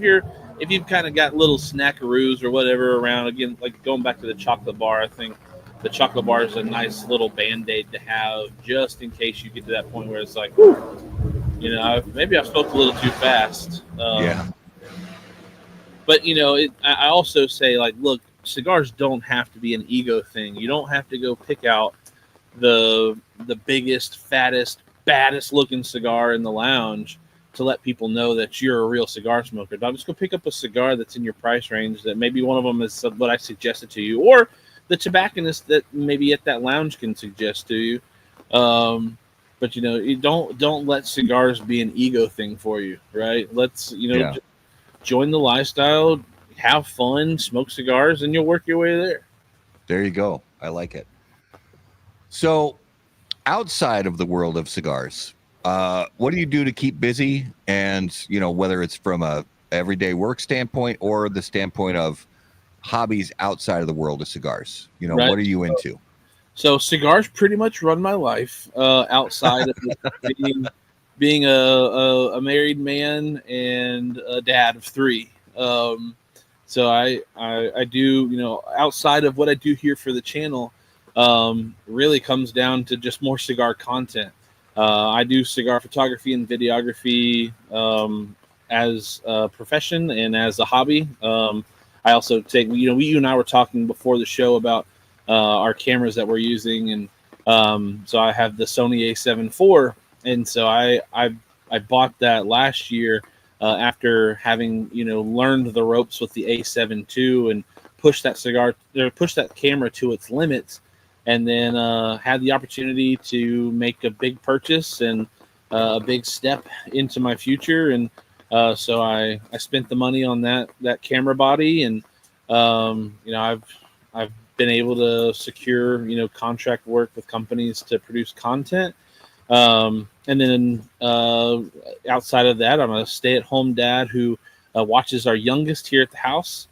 you've kind of got little snackaroos or whatever around, again, like going back to the chocolate bar, I think the chocolate bar is a nice little Band-Aid to have just in case you get to that point where it's like, maybe I spoke a little too fast. Yeah. But, I also say, like, look, cigars don't have to be an ego thing. You don't have to go pick out the biggest, fattest, baddest looking cigar in the lounge to let people know that you're a real cigar smoker. Don't just go pick up a cigar that's in your price range, that maybe one of them is what I suggested to you, or the tobacconist that maybe at that lounge can suggest to you. But you don't let cigars be an ego thing for you, right? Let's join the lifestyle, have fun, smoke cigars, and you'll work your way there. There you go. I like it. So, outside of the world of cigars, what do you do to keep busy? And whether it's from a everyday work standpoint or the standpoint of hobbies outside of the world of cigars, Right. What are you into? So cigars pretty much run my life outside of being a married man and a dad of 3. So I do, outside of what I do here for the channel, really comes down to just more cigar content. I do cigar photography and videography as a profession and as a hobby. I also take, you and I were talking before the show about our cameras that we're using, and so I have the Sony A7 IV, and so I bought that last year after having learned the ropes with the A7 II and pushed that camera to its limits, and then had the opportunity to make a big purchase and a big step into my future, and so I spent the money on that camera body, and I've been able to secure contract work with companies to produce content, and then outside of that, I'm a stay-at-home dad who watches our youngest here at the house.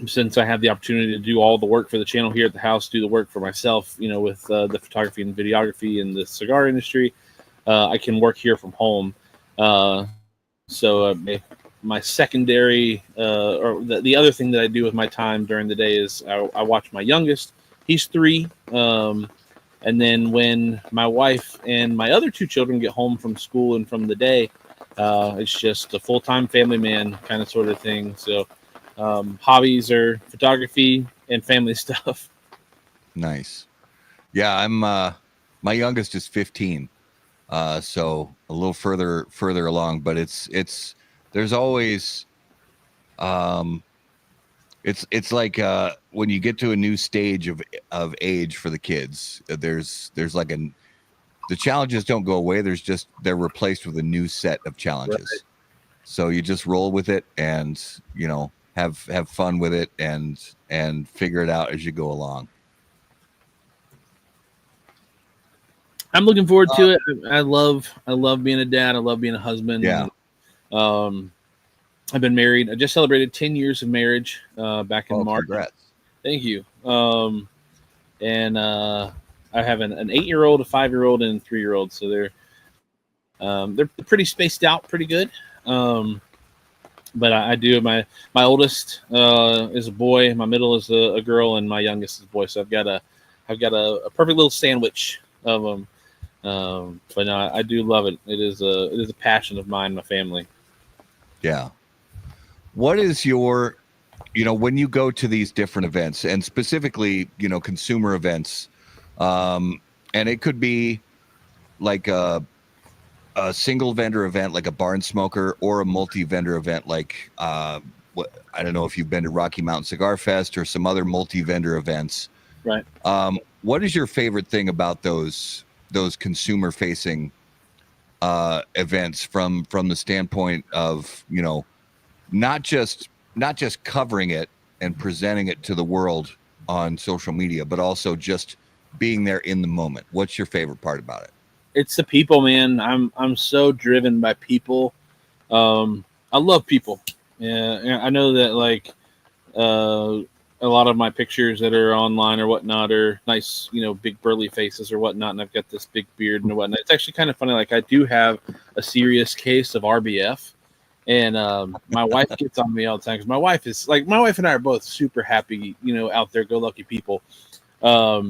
Since I have the opportunity to do all the work for the channel here at the house, do the work for myself, with the photography and videography in the cigar industry, I can work here from home. So my secondary, or the other thing that I do with my time during the day is I watch my youngest. He's 3. And then when my wife and my other two children get home from school and from the day, it's just a full-time family man kind of sort of thing. So hobbies are photography and family stuff. Nice. Yeah, I'm my youngest is 15. So a little further along, but it's there's always it's like when you get to a new stage of age for the kids, there's like the challenges don't go away. They're replaced with a new set of challenges. Right. So you just roll with it and, have fun with it and figure it out as you go along. I'm looking forward to it. I love being a dad. I love being a husband. Yeah. I've been married. I just celebrated 10 years of marriage back in March. Congrats. Thank you. And I have an 8-year-old, a 5-year-old, and a 3-year-old. So they're pretty spaced out, pretty good. But I do my oldest is a boy, my middle is a girl, and my youngest is a boy. So I've got a perfect little sandwich of them. But no, I do love it. It is a passion of mine, my family. Yeah. What is your, when you go to these different events, and specifically, consumer events, and it could be like a single vendor event, like a barn smoker, or a multi-vendor event, like I don't know if you've been to Rocky Mountain Cigar Fest or some other multi-vendor events. Right. What is your favorite thing about those consumer-facing events from the standpoint of not just covering it and presenting it to the world on social media, but also just being there in the moment? What's your favorite part about it? It's the people, man. I'm so driven by people. I love people. Yeah, I know that like a lot of my pictures that are online or whatnot are nice, big burly faces or whatnot, and I've got this big beard and whatnot. It's actually kind of funny. Like I do have a serious case of RBF, and my wife gets on me all the time because my wife and I are both super happy, out there, go lucky people. But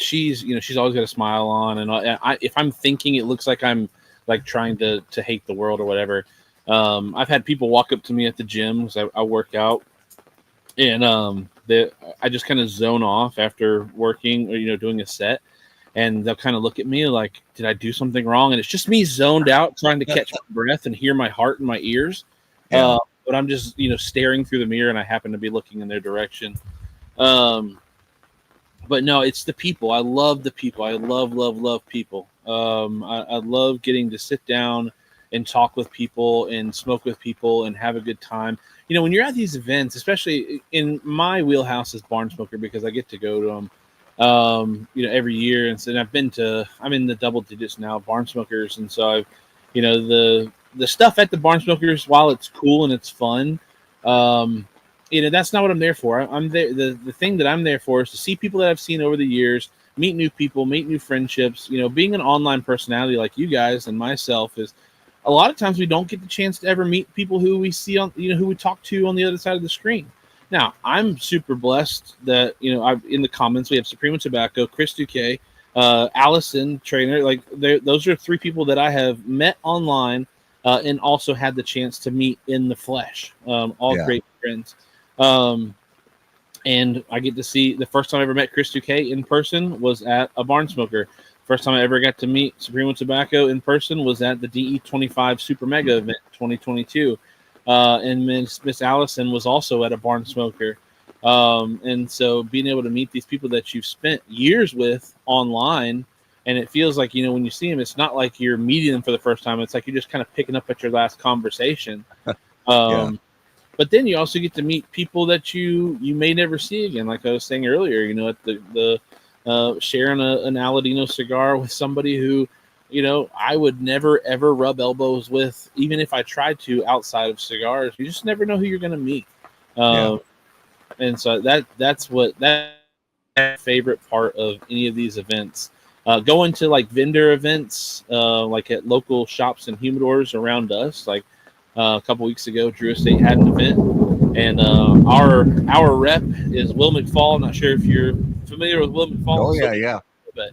she's always got a smile on, and if I'm thinking it looks like I'm like trying to hate the world or whatever. I've had people walk up to me at the gym because I work out, and I just kind of zone off after working or doing a set, and they'll kind of look at me like, did I do something wrong? And it's just me zoned out trying to catch my breath and hear my heart in my ears. Yeah. But I'm just staring through the mirror, and I happen to be looking in their direction. But no, it's the people. I love the people. I love people. I love getting to sit down and talk with people and smoke with people and have a good time. When you're at these events, especially in my wheelhouse as barn smoker, because I get to go to them, every year. And so I'm in the double digits now, barn smokers. And so I've, the stuff at the barn smokers, while it's cool and it's fun, that's not what I'm there for. I'm there. The thing that I'm there for is to see people that I've seen over the years, meet new people, make new friendships. Being an online personality like you guys and myself is a lot of times we don't get the chance to ever meet people who we see on, who we talk to on the other side of the screen. Now, I'm super blessed that, in the comments, we have Supreme Tobacco, Chris Duque, Allison, trainer. Like those are 3 people that I have met online and also had the chance to meet in the flesh. Great friends. And I get to see the first time I ever met Chris Duque in person was at a barn smoker. First time I ever got to meet Supreme Tobacco in person was at the DE25 Super Mega event 2022. And Miss Allison was also at a barn smoker. And so being able to meet these people that you've spent years with online, and it feels like, when you see them, it's not like you're meeting them for the first time. It's like you're just kind of picking up at your last conversation. Yeah. But then you also get to meet people that you may never see again. Like I was saying earlier, at the sharing an Aladino cigar with somebody who, I would never, ever rub elbows with, even if I tried to outside of cigars. You just never know who you're going to meet. And so that's that favorite part of any of these events. Going to like vendor events, like at local shops and humidors around us, like a couple weeks ago, Drew Estate had an event, and our rep is Will McFall. I'm not sure if you're familiar with William Falls? Oh yeah. But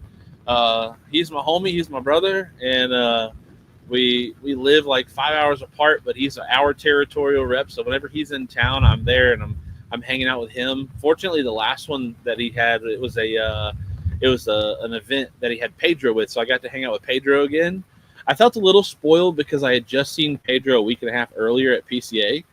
he's my homie. He's my brother, and we live like 5 hours apart. But he's our territorial rep, so whenever he's in town, I'm there, and I'm hanging out with him. Fortunately, the last one that he had, it was an event that he had Pedro with, so I got to hang out with Pedro again. I felt a little spoiled because I had just seen Pedro a week and a half earlier at PCA,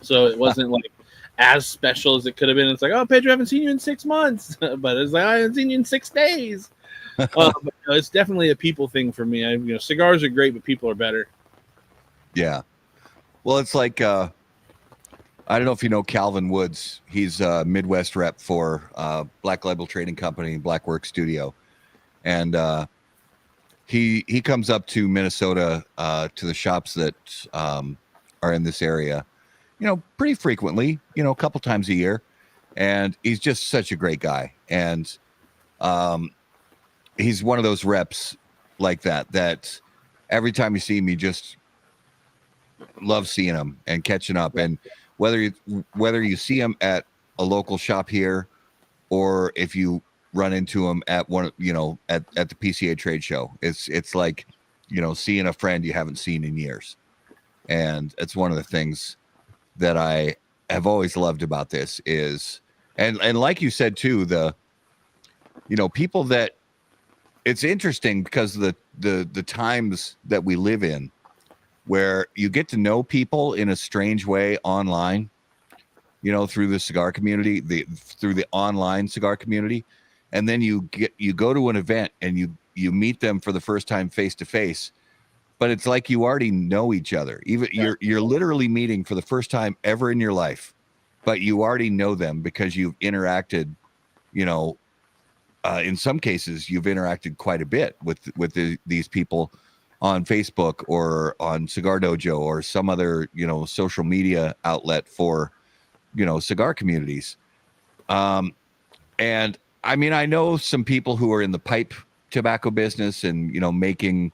so it wasn't like as special as it could have been. It's like, oh, Pedro, I haven't seen you in 6 months, but it's like, I haven't seen you in 6 days. But, it's definitely a people thing for me. Cigars are great, but people are better. Yeah. Well, it's like I don't know if you know Calvin Woods. He's a Midwest rep for Black Label Trading Company, Black Work Studio, and he comes up to Minnesota to the shops that are in this area, pretty frequently, a couple times a year. And he's just such a great guy. And he's one of those reps like that every time you see him, you just love seeing him and catching up. And whether you see him at a local shop here, or if you run into him at one, at the PCA trade show, it's like, seeing a friend you haven't seen in years. And it's one of the things that I have always loved about this is, and like you said too, people that, it's interesting because the times that we live in, where you get to know people in a strange way online, through the cigar community, through the online cigar community, and then you go to an event and you meet them for the first time face to face, but it's like you already know each other. Even you're literally meeting for the first time ever in your life, but you already know them because you've interacted, in some cases you've interacted quite a bit with these people on Facebook or on Cigar Dojo or some other, social media outlet for, cigar communities. And I mean, I know some people who are in the pipe tobacco business and, making,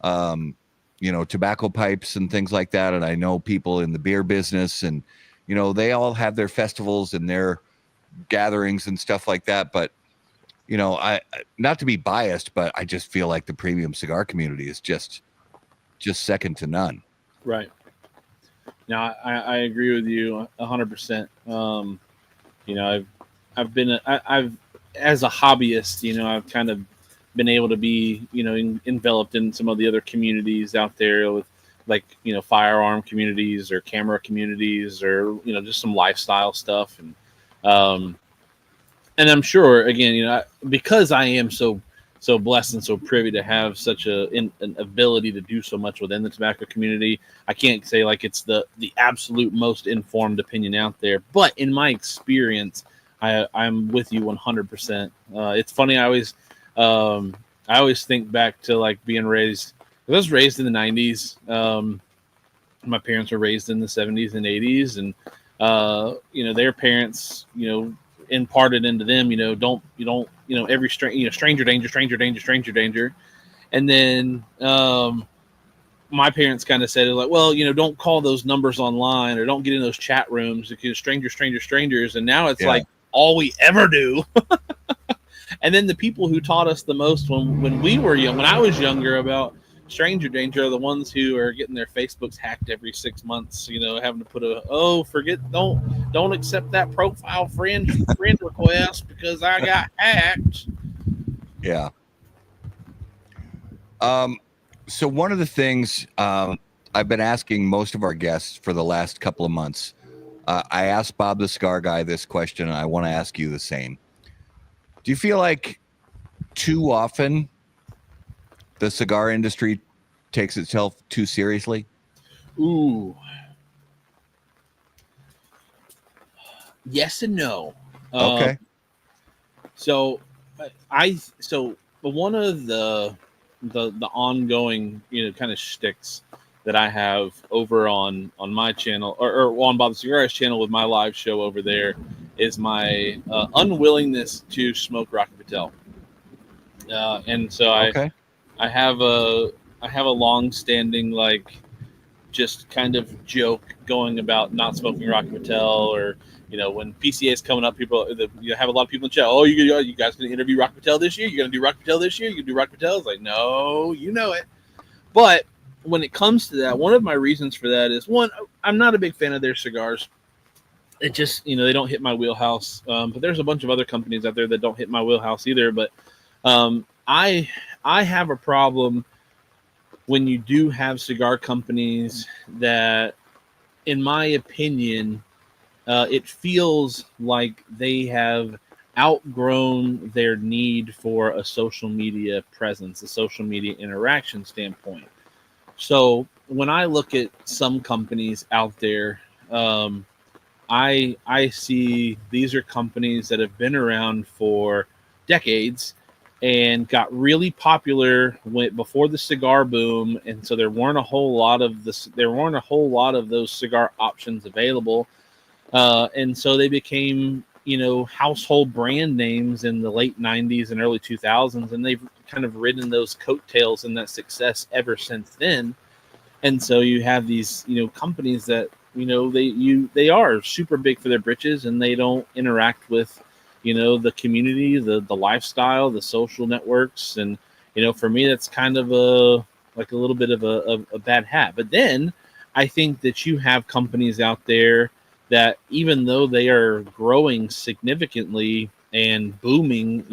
tobacco pipes and things like that. And I know people in the beer business and, they all have their festivals and their gatherings and stuff like that. But, I, not to be biased, but I just feel like the premium cigar community is just second to none. Right. Now, I agree with you 100%. I've been, I've as a hobbyist, I've kind of been able to be, enveloped in some of the other communities out there with like, firearm communities or camera communities or, just some lifestyle stuff. And I'm sure, again, because I am so blessed and so privy to have such an ability to do so much within the tobacco community, I can't say like it's the absolute most informed opinion out there. But in my experience, I'm with you 100%. It's funny. I always think back to like being raised. I was raised in the 90s. My parents were raised in the 70s and 80s, and their parents, imparted into them, don't every stranger danger. And then my parents kind of said, like, well, don't call those numbers online or don't get in those chat rooms because strangers. And now it's like all we ever do. And then the people who taught us the most when we were young, when I was younger, about stranger danger are the ones who are getting their Facebooks hacked every 6 months, having to put don't accept that profile friend request because I got hacked. Yeah. So one of the things I've been asking most of our guests for the last couple of months, I asked Bob the Cigar Guy this question, and I want to ask you the same. Do you feel like too often the cigar industry takes itself too seriously? Ooh. Yes and no. Okay. So one of the ongoing, kind of shticks that I have over on my channel or on Bob the Cigar Guy's channel with my live show over there is my unwillingness to smoke Rocky Patel. And so I have a long-standing like just kind of joke going about not smoking Rocky Patel, or when PCA is coming up, people you have a lot of people in chat. Oh, you guys going to interview Rocky Patel this year? You're going to do Rocky Patel this year? You going to do Rocky Patel? It's like, no, you know it. But when it comes to that, one of my reasons for that is, one, I'm not a big fan of their cigars. It just, they don't hit my wheelhouse. But there's a bunch of other companies out there that don't hit my wheelhouse either. But I have a problem when you do have cigar companies that, in my opinion, it feels like they have outgrown their need for a social media presence, a social media interaction standpoint. So when I look at some companies out there, I see these are companies that have been around for decades and got really popular before the cigar boom, and so there weren't a whole lot of those cigar options available, and so they became household brand names in the late 90s and early 2000s, and they've kind of ridden those coattails and that success ever since then. And so you have these companies that they are super big for their britches, and they don't interact with the community, the lifestyle, the social networks. And for me, that's kind of a little bit of a bad hat. But then I think that you have companies out there that, even though they are growing significantly and booming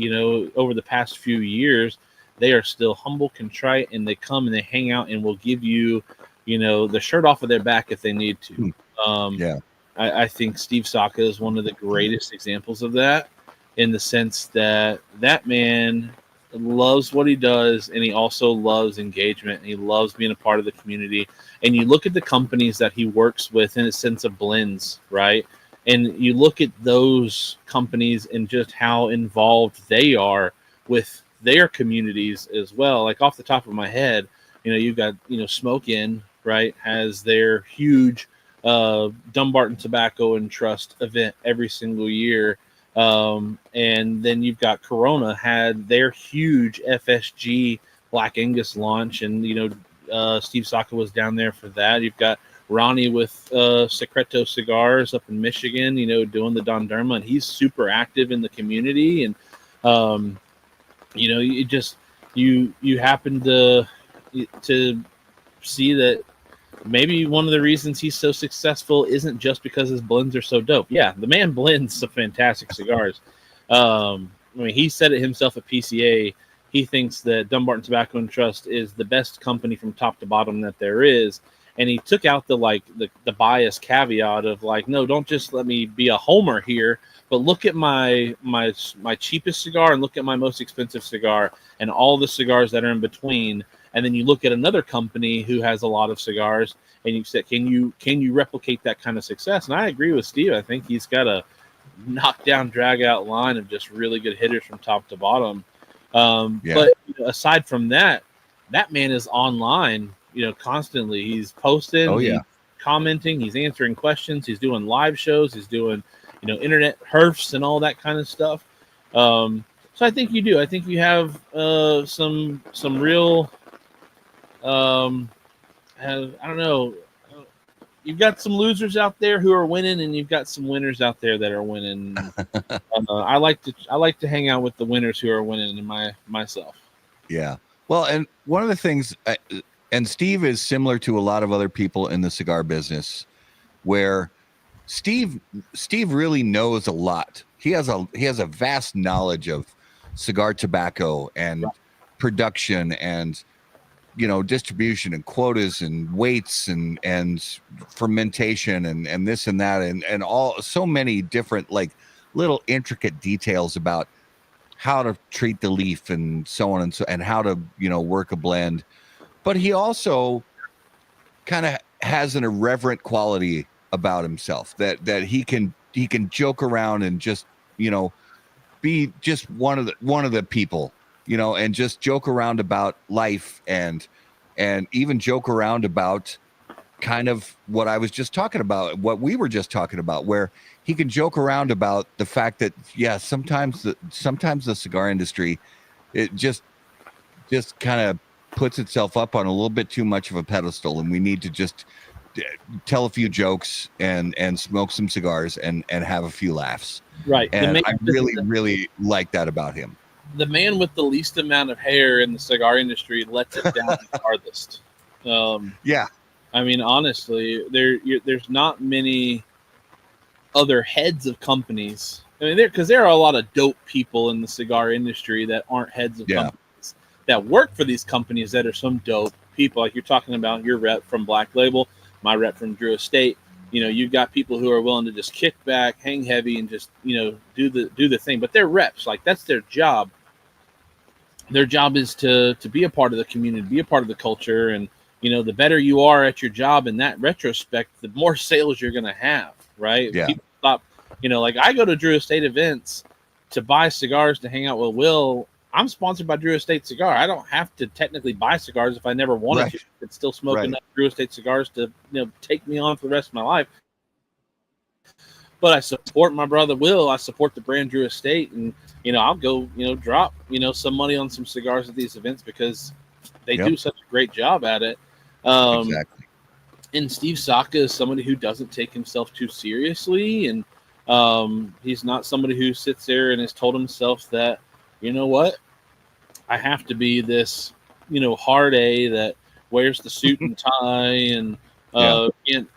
over the past few years, they are still humble, contrite, and they come and they hang out and will give you the shirt off of their back if they need to. I think Steve Saka is one of the greatest examples of that, in the sense that man loves what he does, and he also loves engagement, and he loves being a part of the community. And you look at the companies that he works with in a sense of blends, right? And you look at those companies and just how involved they are with their communities as well. Like, off the top of my head, you've got, Smoke Inn, right, has their huge Dumbarton Tobacco and Trust event every single year. And then you've got Corona had their huge FSG Black Angus launch, and Steve Saka was down there for that. You've got Ronnie with Secreto Cigars up in Michigan, doing the Don Derma, and he's super active in the community. And you happen to see that maybe one of the reasons he's so successful isn't just because his blends are so dope. Yeah, the man blends some fantastic cigars. He said it himself at PCA. He thinks that Dumbarton Tobacco and Trust is the best company from top to bottom that there is. And he took out the bias caveat of no, don't just let me be a homer here, but look at my cheapest cigar and look at my most expensive cigar and all the cigars that are in between. And then you look at another company who has a lot of cigars, and you say, can you replicate that kind of success? And I agree with Steve. I think he's got a knockdown, drag out line of just really good hitters from top to bottom. But aside from that man is online, constantly. He's posting, he's commenting, he's answering questions, he's doing live shows, he's doing, internet herfs and all that kind of stuff. So I think you do. I think you have some real. I don't know. You've got some losers out there who are winning, and you've got some winners out there that are winning. I like to hang out with the winners who are winning in myself. Yeah. Well, and one of the things, and Steve is similar to a lot of other people in the cigar business, where Steve really knows a lot. He has a vast knowledge of cigar tobacco and production and distribution and quotas and weights and fermentation and this and that and all, so many different little intricate details about how to treat the leaf and so on and how to work a blend. But he also kind of has an irreverent quality about himself that he can joke around and just be just one of the people, and just joke around about life and even joke around about kind of what I was just talking about, what we were just talking about, where he can joke around about the fact that, sometimes the cigar industry, it just kind of puts itself up on a little bit too much of a pedestal, and we need to just tell a few jokes and smoke some cigars and have a few laughs. Right. And I really like that about him. The man with the least amount of hair in the cigar industry lets it down the farthest. Yeah. I mean, honestly, there's not many other heads of companies. I mean, because there are a lot of dope people in the cigar industry that aren't heads of companies that work for these companies that are some dope people. Like you're talking about your rep from Black Label, my rep from Drew Estate. You know, you've got people who are willing to just kick back, hang heavy, and just, you know, do the thing. But they're reps. Like, that's their job. Their job is to be a part of the community, be a part of the culture. And, you know, the better you are at your job in that retrospect, the more sales you're going to have, right? Yeah. People stop, you know, like I go to Drew Estate events to buy cigars to hang out with Will. I'm sponsored by Drew Estate Cigar. I don't have to technically buy cigars if I never wanted to. I could still smoke enough Drew Estate cigars to, you know, take me on for the rest of my life. But I support my brother Will. I support the brand Drew Estate, and, you know, I'll go, you know, drop, you know, some money on some cigars at these events because they do such a great job at it. Exactly. And Steve Saka is somebody who doesn't take himself too seriously, and he's not somebody who sits there and has told himself that, you know what, I have to be this, you know, hard A that wears the suit and tie and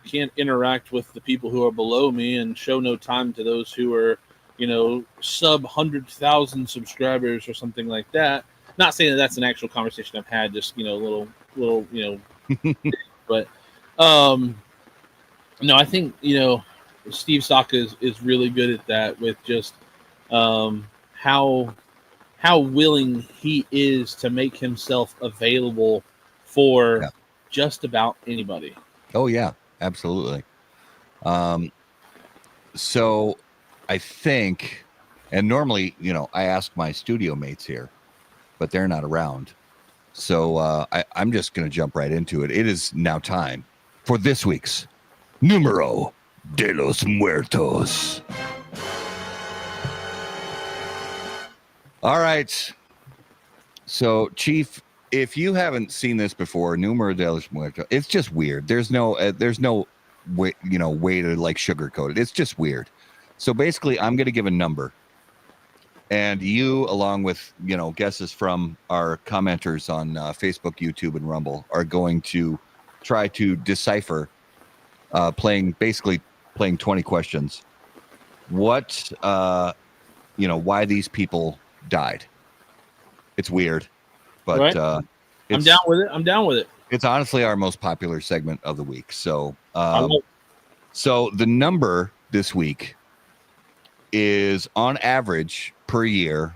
can't interact with the people who are below me and show no time to those who are, you know, sub 100,000 subscribers or something like that. Not saying that that's an actual conversation I've had, just, you know, little, you know, but no, I think, you know, Steve Saka is really good at that with just how willing he is to make himself available for just about anybody. Oh yeah, absolutely. So I think, and normally, you know, I ask my studio mates here, but they're not around. So I'm just going to jump right into it. It is now time for this week's Numero de los Muertos. All right. So, Chief, if you haven't seen this before, Numero de los Muertos, it's just weird. There's no way, you know, way to like sugarcoat it. It's just weird. So basically, I'm going to give a number, and you, along with, you know, guesses from our commenters on Facebook, YouTube, and Rumble, are going to try to decipher, playing 20 questions. What, you know, why these people died. It's weird, but I'm down with it. It's honestly our most popular segment of the week. So, so the number this week is, on average per year,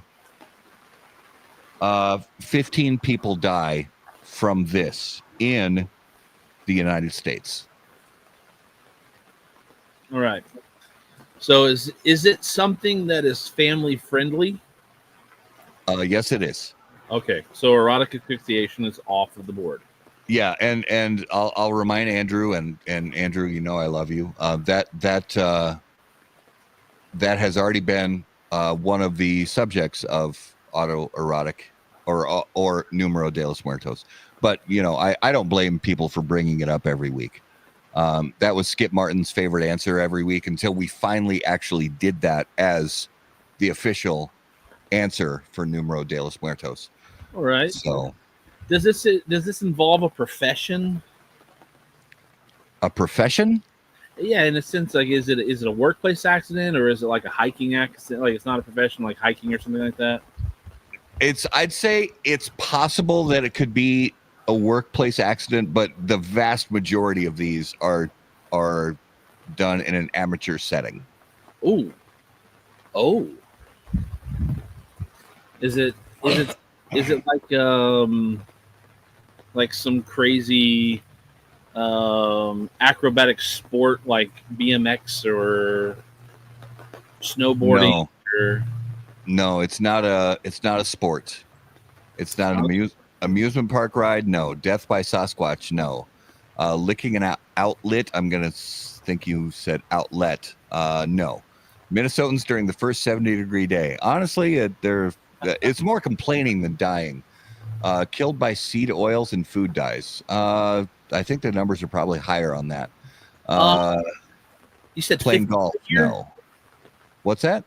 15 people die from this in the United States. All right. So is it something that is family friendly? Yes, it is. Okay, so erotic asphyxiation is off of the board. Yeah, and I'll remind Andrew, and Andrew, you know I love you. That has already been one of the subjects of autoerotic or Numero de los Muertos. But, you know, I don't blame people for bringing it up every week. That was Skip Martin's favorite answer every week until we finally actually did that as the official answer for Numero de los Muertos. All right. So, does this involve a profession? A profession? Yeah, in a sense, like, is it a workplace accident, or is it like a hiking accident? Like, it's not a profession, like hiking or something like that. I'd say it's possible that it could be a workplace accident, but the vast majority of these are done in an amateur setting. Oh. Is it like some crazy acrobatic sport like BMX or snowboarding? No, it's not a sport. It's not an amusement park ride. No. Death by Sasquatch. No. Licking an outlet. I'm gonna think you said outlet. No. Minnesotans during the first 70-degree day. Honestly, it's more complaining than dying. Killed by seed oils and food dyes. I think the numbers are probably higher on that. You said Playing 15 golf, a year? no. What's that?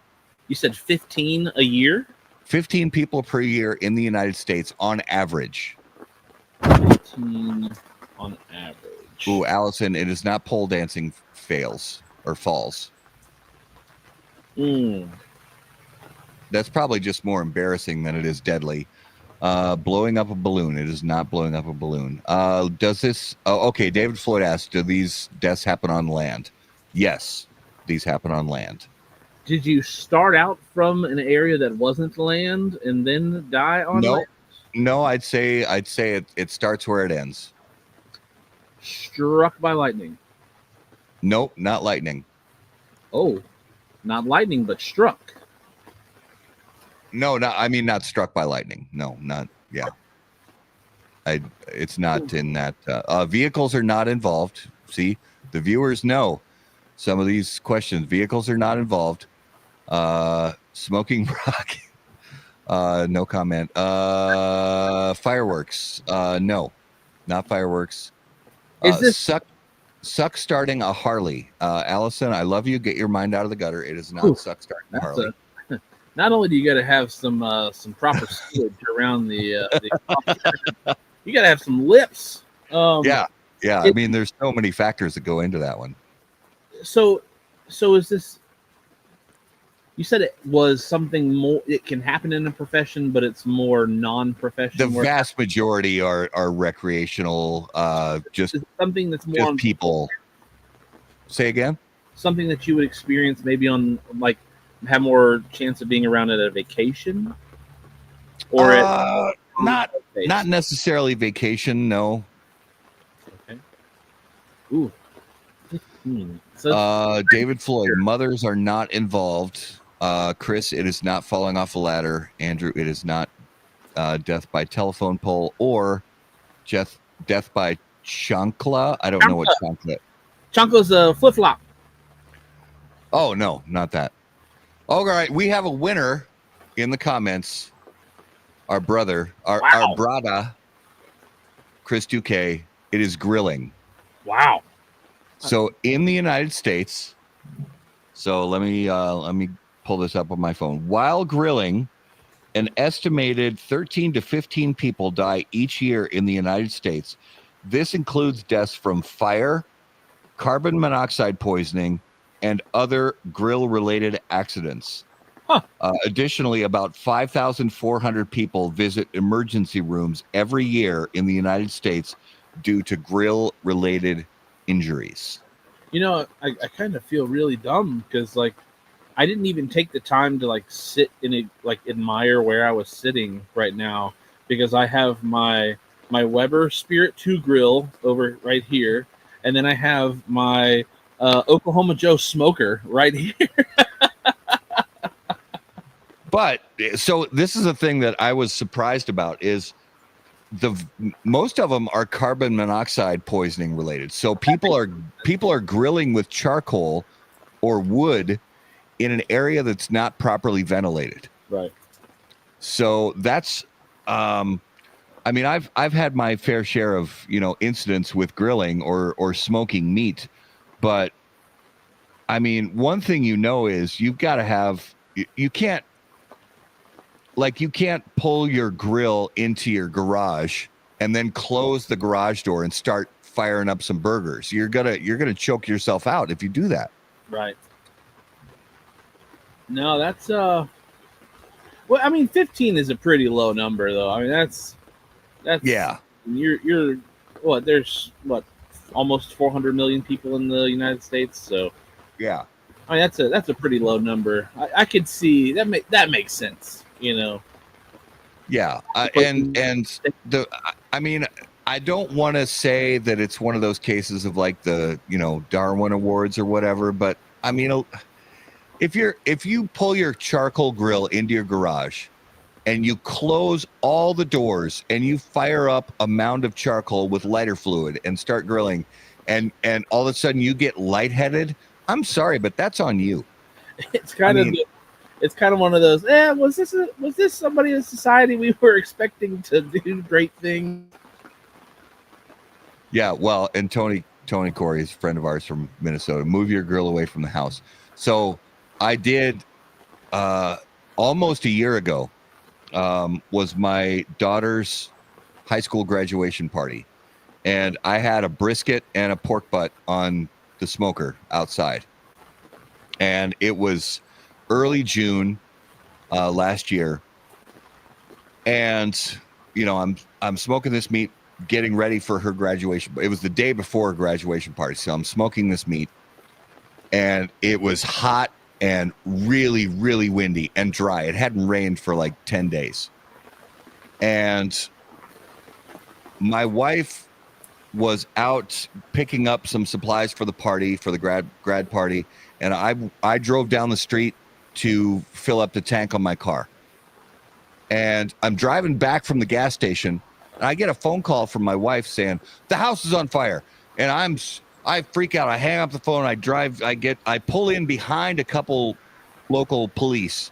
You said 15 a year? 15 people per year in the United States on average. 15 on average. Ooh, Allison, it is not pole dancing fails or falls. That's probably just more embarrassing than it is deadly. Blowing up a balloon. It is not blowing up a balloon. Does this... Oh, okay, David Floyd asked, do these deaths happen on land? Yes, these happen on land. Did you start out from an area that wasn't land and then die on land? No, I'd say it starts where it ends. Struck by lightning. Nope, not lightning. Oh, not lightning, but struck. No, not struck by lightning. No, not, yeah. It's not in that. Vehicles are not involved. See, the viewers know some of these questions. Vehicles are not involved. Smoking rock. No comment. Fireworks. No, not fireworks. Is this suck starting a Harley? Allison, I love you. Get your mind out of the gutter. It is not suck starting a Harley. Not only do you got to have some proper sewage around the you got to have some lips. Yeah. I mean, there's so many factors that go into that one. So is this? You said it was something more. It can happen in a profession, but it's more non-professional. The vast majority are recreational. Just something that's more just people. Say again. Something that you would experience maybe on like have more chance of being around at a vacation, or not necessarily vacation. No. Okay. Ooh. 15. So David Floyd. Mothers are not involved. Chris, it is not falling off a ladder. Andrew, it is not death by telephone pole or death by chancla. I don't know what chancla. Chancla's a flip flop. Oh no, not that. All right, we have a winner in the comments. Our brother, our brada, Chris 2K. It is grilling. Wow. So in the United States, so let me pull this up on my phone. While grilling, an estimated 13 to 15 people die each year in the United States. This includes deaths from fire, carbon monoxide poisoning, and other grill-related accidents. Additionally, about 5,400 people visit emergency rooms every year in the United States due to grill-related injuries. You know, I kind of feel really dumb because like I didn't even take the time to like sit in a like admire where I was sitting right now because I have my Weber Spirit 2 grill over right here, and then I have my Oklahoma Joe smoker right here. But so this is a thing that I was surprised about is most of them are carbon monoxide poisoning related. So people are grilling with charcoal or wood in an area that's not properly ventilated. Right. So that's I mean, I've had my fair share of, incidents with grilling or smoking meat, but I mean, one thing is you've got to have you can't pull your grill into your garage and then close the garage door and start firing up some burgers. You're gonna choke yourself out if you do that. Right. No, that's well, I mean, 15 is a pretty low number though. I mean, that's yeah. You're what? There's almost 400 million people in the United States, so yeah. I mean, that's a pretty low number. I could see that makes sense. Yeah, I mean, I don't want to say that it's one of those cases of like the Darwin Awards or whatever, but I mean, if you pull your charcoal grill into your garage and you close all the doors and you fire up a mound of charcoal with lighter fluid and start grilling, and all of a sudden you get lightheaded, I'm sorry, but that's on you. It's kind of one of those. Was this somebody in society we were expecting to do great things? Yeah, well, and Tony Corey is a friend of ours from Minnesota. Move your grill away from the house. So I did almost a year ago was my daughter's high school graduation party. And I had a brisket and a pork butt on the smoker outside. And it was early June last year. And, you know, I'm smoking this meat, getting ready for her graduation. It was the day before her graduation party. So I'm smoking this meat. And it was hot and really, really windy and dry. It hadn't rained for like 10 days. And my wife was out picking up some supplies for the party, for the grad party. And I drove down the street to fill up the tank on my car. And I'm driving back from the gas station. And I get a phone call from my wife saying, the house is on fire. And I freak out. I hang up the phone. I pull in behind a couple local police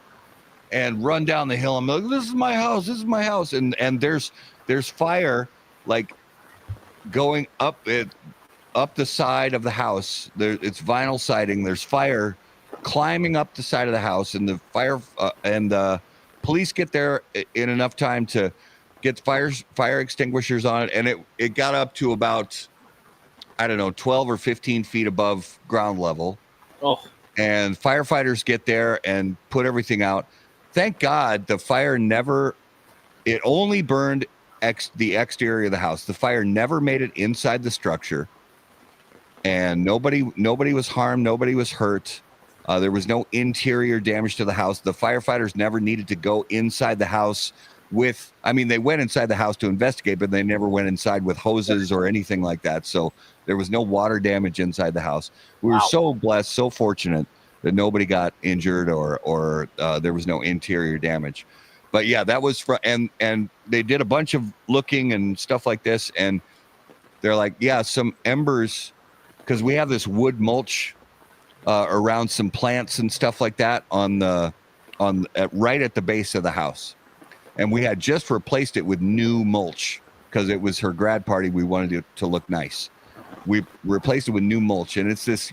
and run down the hill. I'm like, this is my house. This is my house. And there's fire like going up the side of the house. It's vinyl siding. There's fire climbing up the side of the house, and the fire and the police get there in enough time to get fire extinguishers on it. And it got up to about, I don't know, 12 or 15 feet above ground level. Oh. And firefighters get there and put everything out. Thank God the fire it only burned the exterior of the house. The fire never made it inside the structure. And nobody was harmed. Nobody was hurt. There was no interior damage to the house. The firefighters never needed to go inside the house they went inside the house to investigate, but they never went inside with hoses or anything like that. So there was no water damage inside the house. We were so blessed, so fortunate that nobody got injured or there was no interior damage. But yeah, that was and they did a bunch of looking and stuff like this. And they're like, yeah, some embers, because we have this wood mulch around some plants and stuff like that right at the base of the house. And we had just replaced it with new mulch because it was her grad party. We wanted it to look nice. We replaced it with new mulch, and it's this,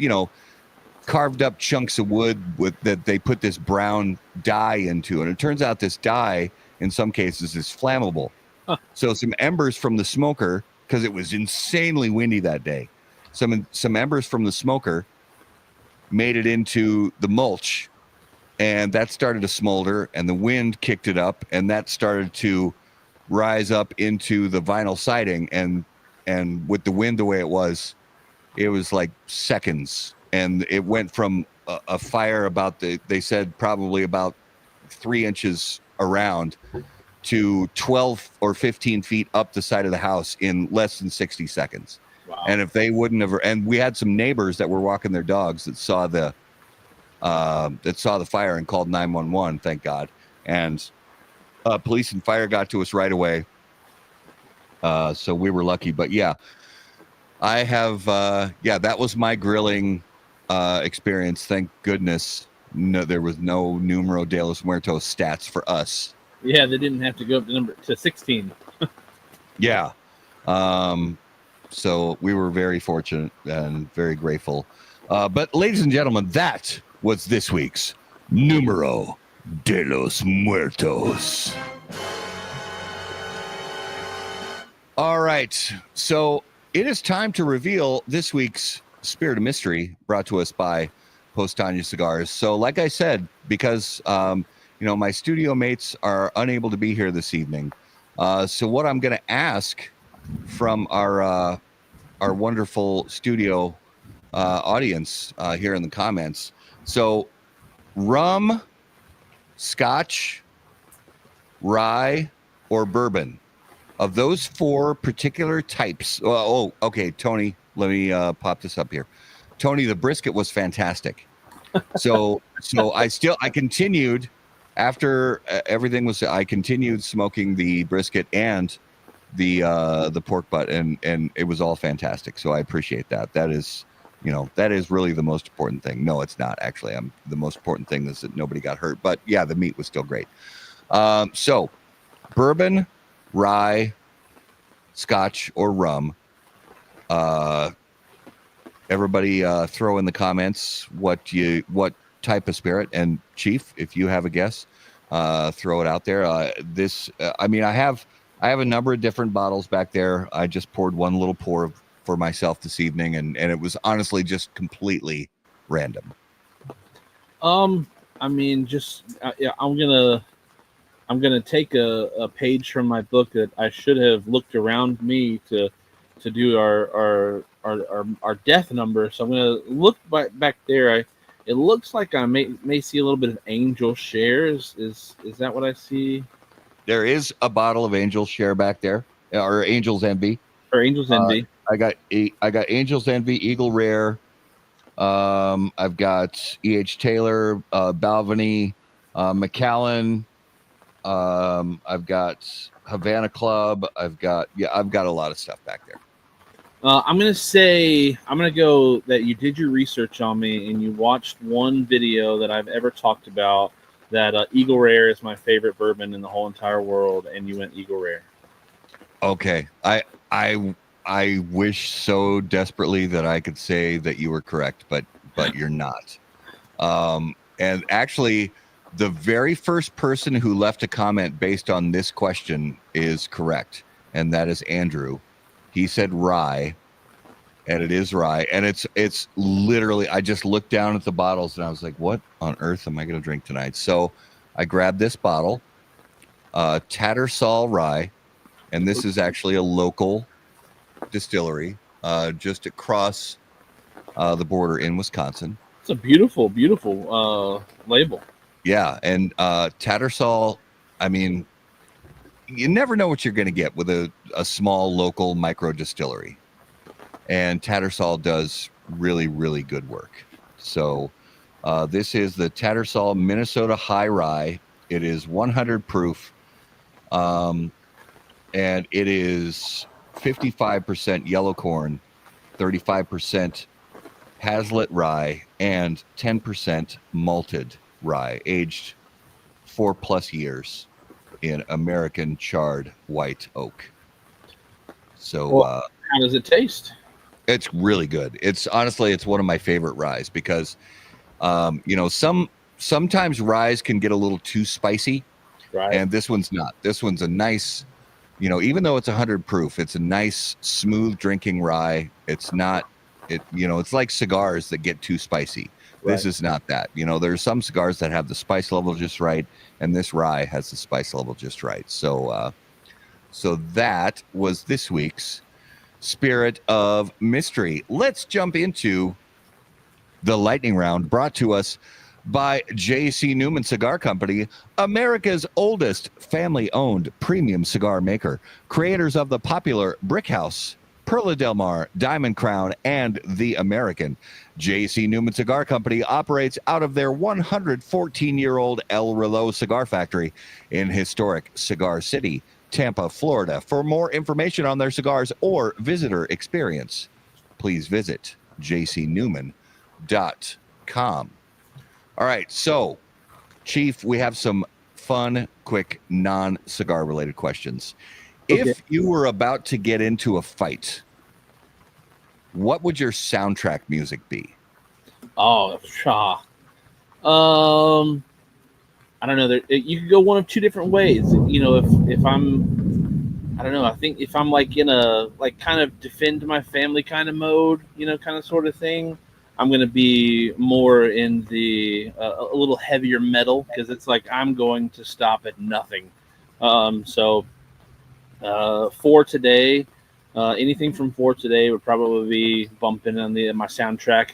carved up chunks of wood that they put this brown dye into. And it turns out this dye, in some cases, is flammable. Huh. So some embers from the smoker, because it was insanely windy that day, some embers from the smoker made it into the mulch. And that started to smolder, and the wind kicked it up, and that started to rise up into the vinyl siding. And with the wind the way it was like seconds. And it went from a fire they said probably about 3 inches around to 12 or 15 feet up the side of the house in less than 60 seconds. Wow. And if they wouldn't have, and we had some neighbors that were walking their dogs that saw the fire and called 911, thank God. And police and fire got to us right away. So we were lucky. But yeah, I have, that was my grilling experience. Thank goodness there was no Numero de los Muertos stats for us. Yeah, they didn't have to go up to 16. Yeah. So we were very fortunate and very grateful. But ladies and gentlemen, that was this week's Numero de los Muertos. All right, so it is time to reveal this week's Spirit of Mystery, brought to us by Postania Cigars. So like I said, because my studio mates are unable to be here this evening, so what I'm going to ask from our wonderful studio audience here in the comments. So rum, scotch, rye, or bourbon, of those four particular types. Okay, Tony, let me pop this up here. Tony, the brisket was fantastic. So I continued after everything was, I continued smoking the brisket and the pork butt, and it was all fantastic. So I appreciate that. That is really the most important thing. No, it's not actually. The most important thing is that nobody got hurt, but yeah, the meat was still great. So bourbon, rye, scotch, or rum, Everybody throw in the comments what type of spirit, and Chief, if you have a guess, throw it out there. I mean, I have a number of different bottles back there. I just poured one little pour for myself this evening, and it was honestly just completely random. I mean, just yeah, I'm gonna take a page from my book that I should have looked around me to do our death number. So I'm gonna look back there. It looks like I may see a little bit of Angel Shares. Is that what I see? There is a bottle of Angel's Share back there, or Angel's Envy. Or Angel's Envy. I got Angel's Envy, Eagle Rare. I've got E.H. Taylor, Balvenie, Macallan. I've got Havana Club. I've got a lot of stuff back there. I'm gonna go that you did your research on me and you watched one video that I've ever talked about that Eagle Rare is my favorite bourbon in the whole entire world, and you went Eagle Rare. Okay, I wish so desperately that I could say that you were correct, but you're not. And actually, the very first person who left a comment based on this question is correct, and that is Andrew. He said rye, and it is rye, and it's literally. I just looked down at the bottles and I was like, "What on earth am I going to drink tonight?" So I grabbed this bottle, Tattersall Rye, and this is actually a local distillery just across the border in Wisconsin. It's a beautiful, beautiful label. Yeah, and Tattersall, I mean, you never know what you're going to get with a small local micro distillery. And Tattersall does really, really good work. So this is the Tattersall Minnesota High Rye. It is 100 proof. And it is 55% yellow corn, 35% Hazlitt rye, and 10% malted rye, aged 4+ years in American charred white oak. So well, how does it taste? It's really good. It's honestly, it's one of my favorite ryes because sometimes ryes can get a little too spicy, right? And this one's not. This one's a nice, even though it's 100 proof, it's a nice smooth drinking rye. It's not, it's like cigars that get too spicy. Right. This is not that. There's some cigars that have the spice level just right, and this rye has the spice level just right. So that was this week's Spirit of Mystery. Let's jump into the lightning round, brought to us by J.C. Newman Cigar Company, America's oldest family-owned premium cigar maker, creators of the popular Brick House, Perla Del Mar, Diamond Crown, and The American. J.C. Newman Cigar Company operates out of their 114-year-old El Reloj cigar factory in historic Cigar City, Tampa, Florida. For more information on their cigars or visitor experience, please visit jcnewman.com. All right, so, Chief, we have some fun, quick, non-cigar related questions. Okay. If you were about to get into a fight, what would your soundtrack music be? Oh, I don't know. You could go one of two different ways. If I'm, I don't know. I think if I'm like in a kind of defend my family kind of mode, kind of sort of thing, I'm going to be more in the a little heavier metal because it's like I'm going to stop at nothing. So for today, anything from For Today would probably be bumping on my soundtrack,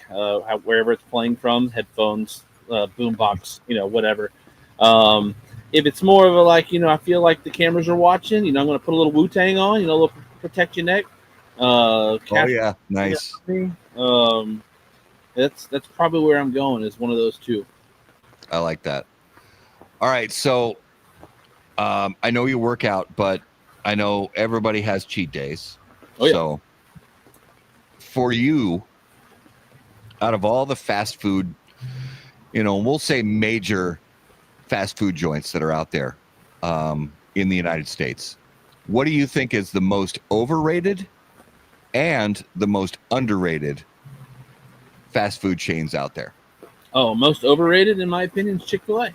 wherever it's playing from, headphones, boombox, whatever. If it's more of a I feel like the cameras are watching, I'm going to put a little Wu-Tang on, a little Protect Your Neck. Oh yeah, nice. That's probably where I'm going, is one of those two. I like that. All right, so I know you work out, but I know everybody has cheat days. Oh, yeah. So for you, out of all the fast food, we'll say major fast food joints that are out there in the United States, what do you think is the most overrated and the most underrated fast food chains out there. Oh, most overrated in my opinion is Chick-fil-A.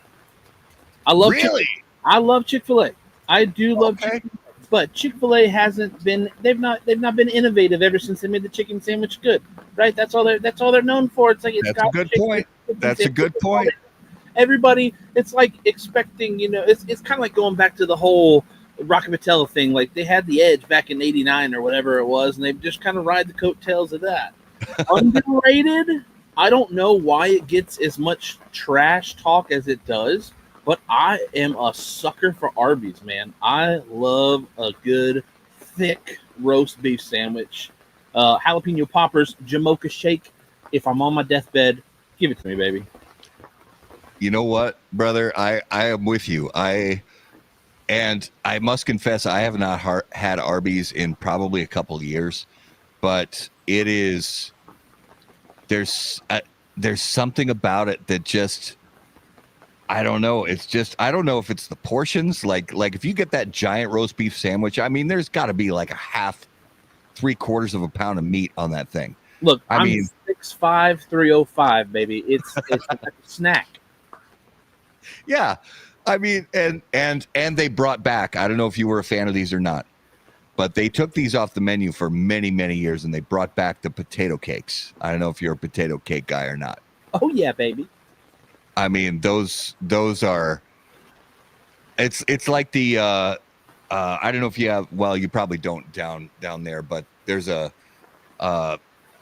I love Really? I love Chick-fil-A. I do love Okay. Chick-fil-A, but Chick-fil-A hasn't been they've not been innovative ever since they made the chicken sandwich good. Right? That's all they're known for. It's like it's That's got a good chicken, point. chicken That's a sandwich. good point. Everybody, it's like expecting, it's kind of like going back to the whole Rockefeller thing. Like they had the edge back in '89 or whatever it was, and they've just kind of ride the coattails of that. Underrated. I don't know why it gets as much trash talk as it does, but I am a sucker for Arby's, man. I love a good, thick roast beef sandwich, jalapeno poppers, Jamocha shake. If I'm on my deathbed, give it to me, baby. You know what, brother? I am with you. And I must confess, I have not had Arby's in probably a couple of years, but it is there's something about it that just I don't know. It's just I don't know if it's the portions. Like if you get that giant roast beef sandwich, I mean, there's got to be like a half, 3/4 of a pound of meat on that thing. Look, I mean 6'5", 305, baby. It's like a snack. Yeah, I mean, and they brought back. I don't know if you were a fan of these or not, but they took these off the menu for many, many years, and they brought back the potato cakes. I don't know if you're a potato cake guy or not. Oh yeah, baby. I mean, those are. It's like the. I don't know if you have. Well, you probably don't down there, but there's a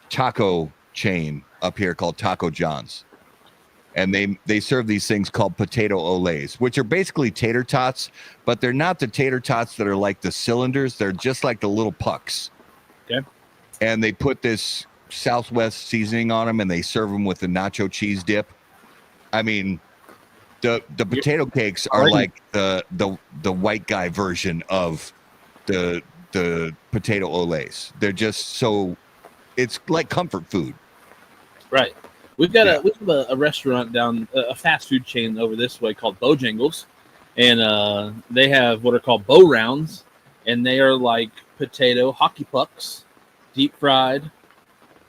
taco chain up here called Taco John's. And they serve these things called potato olays, which are basically tater tots, but they're not the tater tots that are like the cylinders. They're just like the little pucks. Okay. And they put this Southwest seasoning on them, and they serve them with the nacho cheese dip. I mean, the potato cakes are like the white guy version of the potato olays. They're just so it's like comfort food. Right. We have a restaurant down, a fast food chain over this way called Bojangles, and they have what are called bow rounds, and they are like potato hockey pucks, deep fried.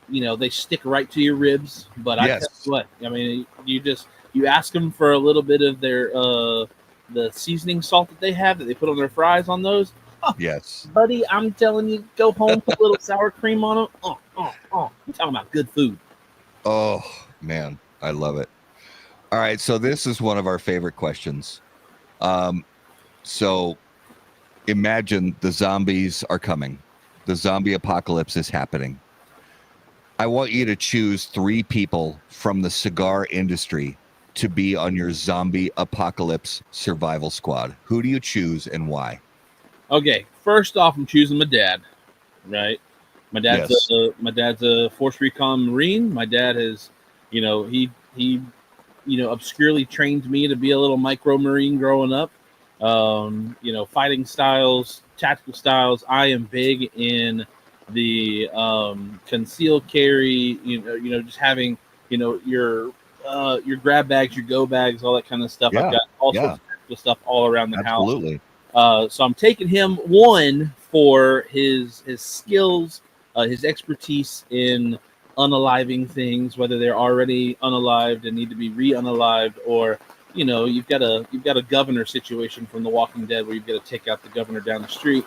They stick right to your ribs. But I tell you what, I mean, you ask them for a little bit of their the seasoning salt that they have that they put on their fries on those. Oh, yes, buddy, I'm telling you, go home, put a little sour cream on them. I'm talking about good food. Oh, man, I love it. All right, so this is one of our favorite questions. So imagine the zombies are coming. The zombie apocalypse is happening. I want you to choose 3 people from the cigar industry to be on your zombie apocalypse survival squad. Who do you choose and why? Okay, first off, I'm choosing my dad, right? My dad's a Force Recon Marine. My dad has, he obscurely trained me to be a little micro Marine growing up. Fighting styles, tactical styles. I am big in the concealed carry. Just having your grab bags, your go bags, all that kind of stuff. Yeah, I've got all sorts of tactical stuff all around the house. Absolutely. So I'm taking him one for his skills. His expertise in unaliving things, whether they're already unalived and need to be re-unalived, or you've got a governor situation from The Walking Dead where you've got to take out the governor down the street,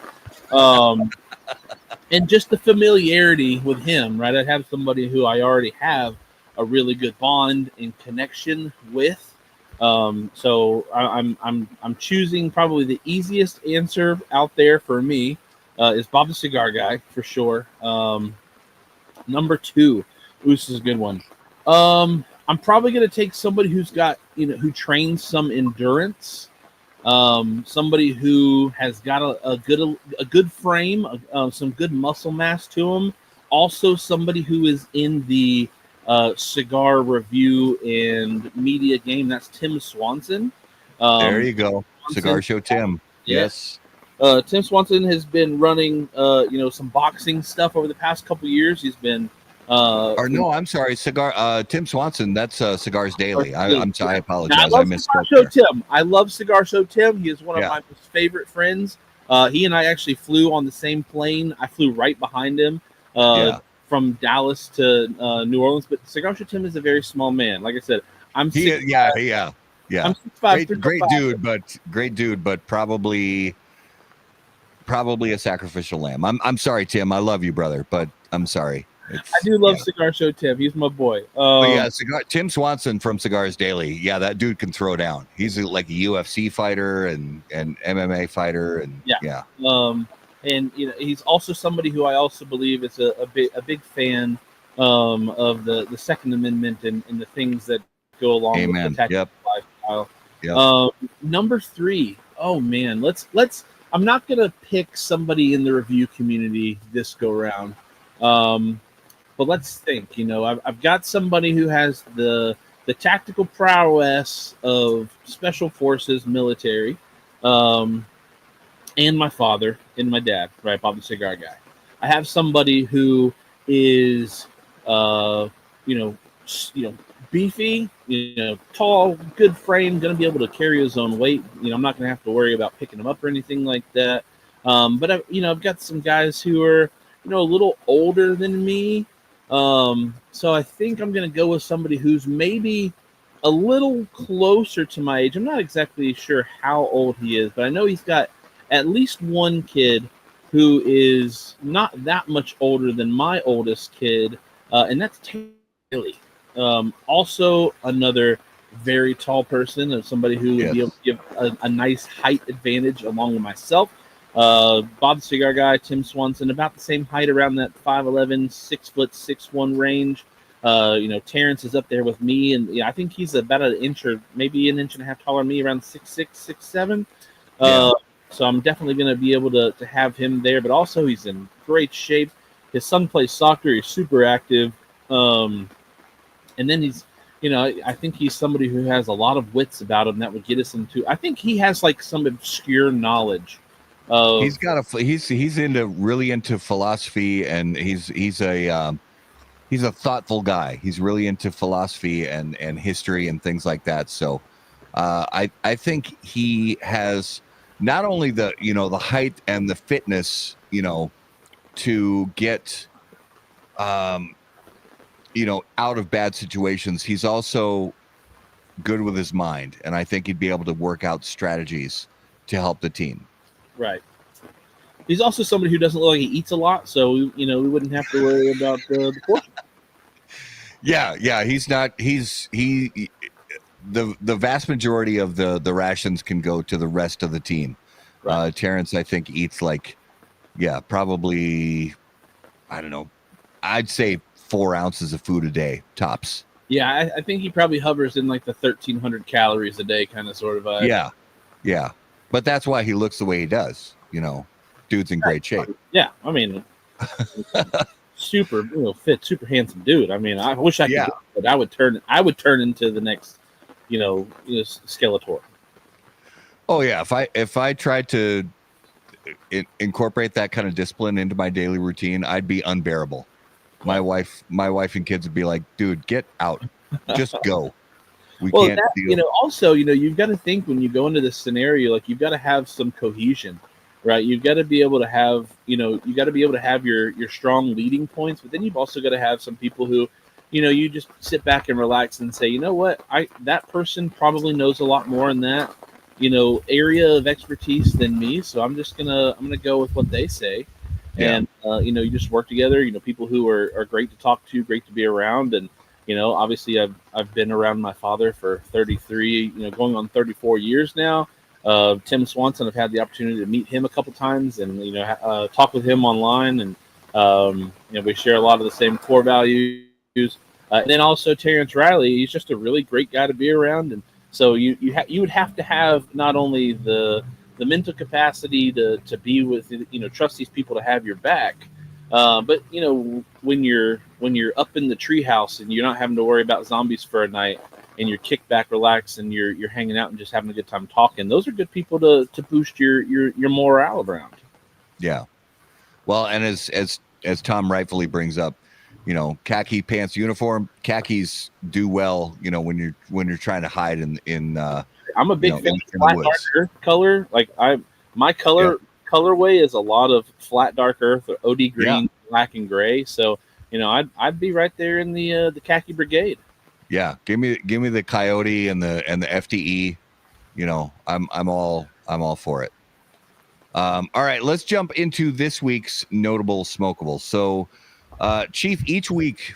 and just the familiarity with him. Right, I have somebody who I already have a really good bond and connection with. So I'm choosing probably the easiest answer out there for me. Is Bob the Cigar Guy for sure. Number 2, this is a good one. I'm probably going to take somebody who's got who trains some endurance, somebody who has got a good frame, some good muscle mass to him. Also, somebody who is in the cigar review and media game. That's Tim Swanson. There you go, Cigar Show Tim. Yes. Tim Swanson has been running, some boxing stuff over the past couple years. He's been, I'm sorry, Cigar. Tim Swanson. That's Cigars Daily. I'm sorry. I apologize. I love Cigar Show Tim. I love Cigar Show Tim. He is one of my most favorite friends. He and I actually flew on the same plane. I flew right behind him. from Dallas to New Orleans. But Cigar Show Tim is a very small man. Like I said, I'm 6'5". Yeah. I'm 6'5", Great dude, but probably a sacrificial lamb. I'm sorry, Tim. I love you, brother, but I'm sorry. I do love Cigar Show Tim. He's my boy. Tim Swanson from Cigars Daily. Yeah, that dude can throw down. He's like a UFC fighter and MMA fighter, and and he's also somebody who I also believe is a big fan of the Second Amendment and the things that go along with the tactical lifestyle. Number 3. Oh man, let's. I'm not gonna pick somebody in the review community this go round. But let's think. I've got somebody who has the tactical prowess of special forces, military, and my father and my dad, right? Bob the Cigar Guy. I have somebody who is, beefy, tall, good frame, going to be able to carry his own weight. I'm not going to have to worry about picking him up or anything like that. But I've got some guys who are, a little older than me. So I think I'm going to go with somebody who's maybe a little closer to my age. I'm not exactly sure how old he is, but I know he's got at least one kid who is not that much older than my oldest kid, and that's Taylor. Also another very tall person, somebody who would be able to give a nice height advantage along with myself. Bob the Cigar Guy, Tim Swanson, about the same height, around that 5'11", 6'6" range. Terrence is up there with me, and I think he's about an inch or maybe an inch and a half taller than me, around 6'6", 6'7". So I'm definitely going to be able to have him there, but also he's in great shape. His son plays soccer. He's super active. And then he's, I think he's somebody who has a lot of wits about him that would get us into, I think he has like some obscure knowledge. He's really into philosophy, and he's a thoughtful guy. He's really into philosophy and history and things like that. So I think he has not only the height and the fitness, to get out of bad situations. He's also good with his mind, and I think he'd be able to work out strategies to help the team. Right. He's also somebody who doesn't look like he eats a lot, so we wouldn't have to worry about the portion. Yeah. He's not. The vast majority of the rations can go to the rest of the team. Right. Terrence, I think, eats probably, I don't know, I'd say 4 ounces of food a day tops. Yeah, I think he probably hovers in like the 1,300 calories a day kind of sort of vibe. Yeah. But that's why he looks the way he does. Dude's in great shape. Yeah, I mean, super fit, super handsome dude. I mean, I wish I could, but I would turn into the next, Skeletor. Oh yeah, if I tried to incorporate that kind of discipline into my daily routine, I'd be unbearable. My wife and kids would be like, "Dude, get out, just go." Also, you've got to think when you go into this scenario, like you've got to have some cohesion, right? You've got to be able to have, you got to be able to have your strong leading points, but then you've also got to have some people who, you just sit back and relax and say, you know what, that person probably knows a lot more in that, area of expertise than me, so I'm gonna go with what they say, and you just work together. People who are great to talk to, great to be around, and obviously I've been around my father for 33, going on 34 years now. Tim Swanson, I've had the opportunity to meet him a couple times and, talk with him online. And, we share a lot of the same core values. And then also Terrence Riley, he's just a really great guy to be around. And so you would have to have not only the mental capacity to be with, trust these people to have your back. But when you're up in the treehouse and you're not having to worry about zombies for a night, and you're kicked back, relaxed, and you're hanging out and just having a good time talking, those are good people to boost your morale around. Yeah. Well, and as Tom rightfully brings up, khaki pants uniform, khakis do well, when you're trying to hide in I'm a big fan of black color. Like my color colorway is a lot of flat dark earth or OD green, Yeah. black and gray. So I'd be right there in the khaki brigade. Yeah, give me the Coyote and the FTE. I'm all for it. All right, let's jump into this week's notable smokables. So, Chief, each week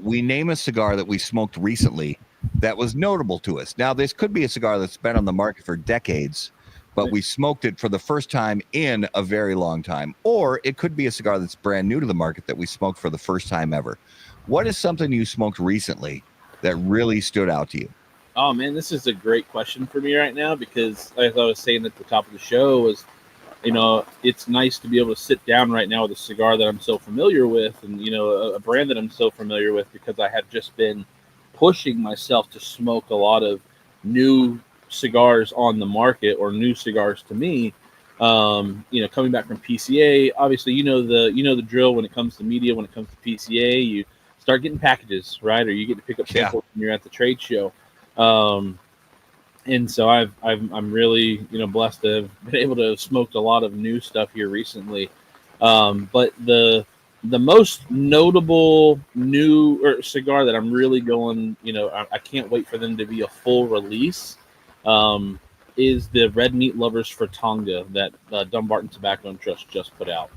we name a cigar that we smoked recently that was notable to us. Now, this could be a cigar that's been on the market for decades, but we smoked it for the first time in a very long time. Or it could be a cigar that's brand new to the market that we smoked for the first time ever. What is something you smoked recently that really stood out to you? Oh man, this is a great question for me right now because, as I was saying at the top of the show, was it's nice to be able to sit down right now with a cigar that I'm so familiar with, and a brand that I'm so familiar with, because I have just been pushing myself to smoke a lot of new cigars on the market, or new cigars to me. Coming back from PCA, obviously the drill when it comes to media. When it comes to PCA, you start getting packages, right? Or you get to pick up samples when you're at the trade show. And so I'm really blessed to have been able to have smoked a lot of new stuff here recently. But the most notable new cigar that I'm really going, I can't wait for them to be a full release, is the Red Meat Lovers for Tonga that Dumbarton Tobacco and Trust just put out.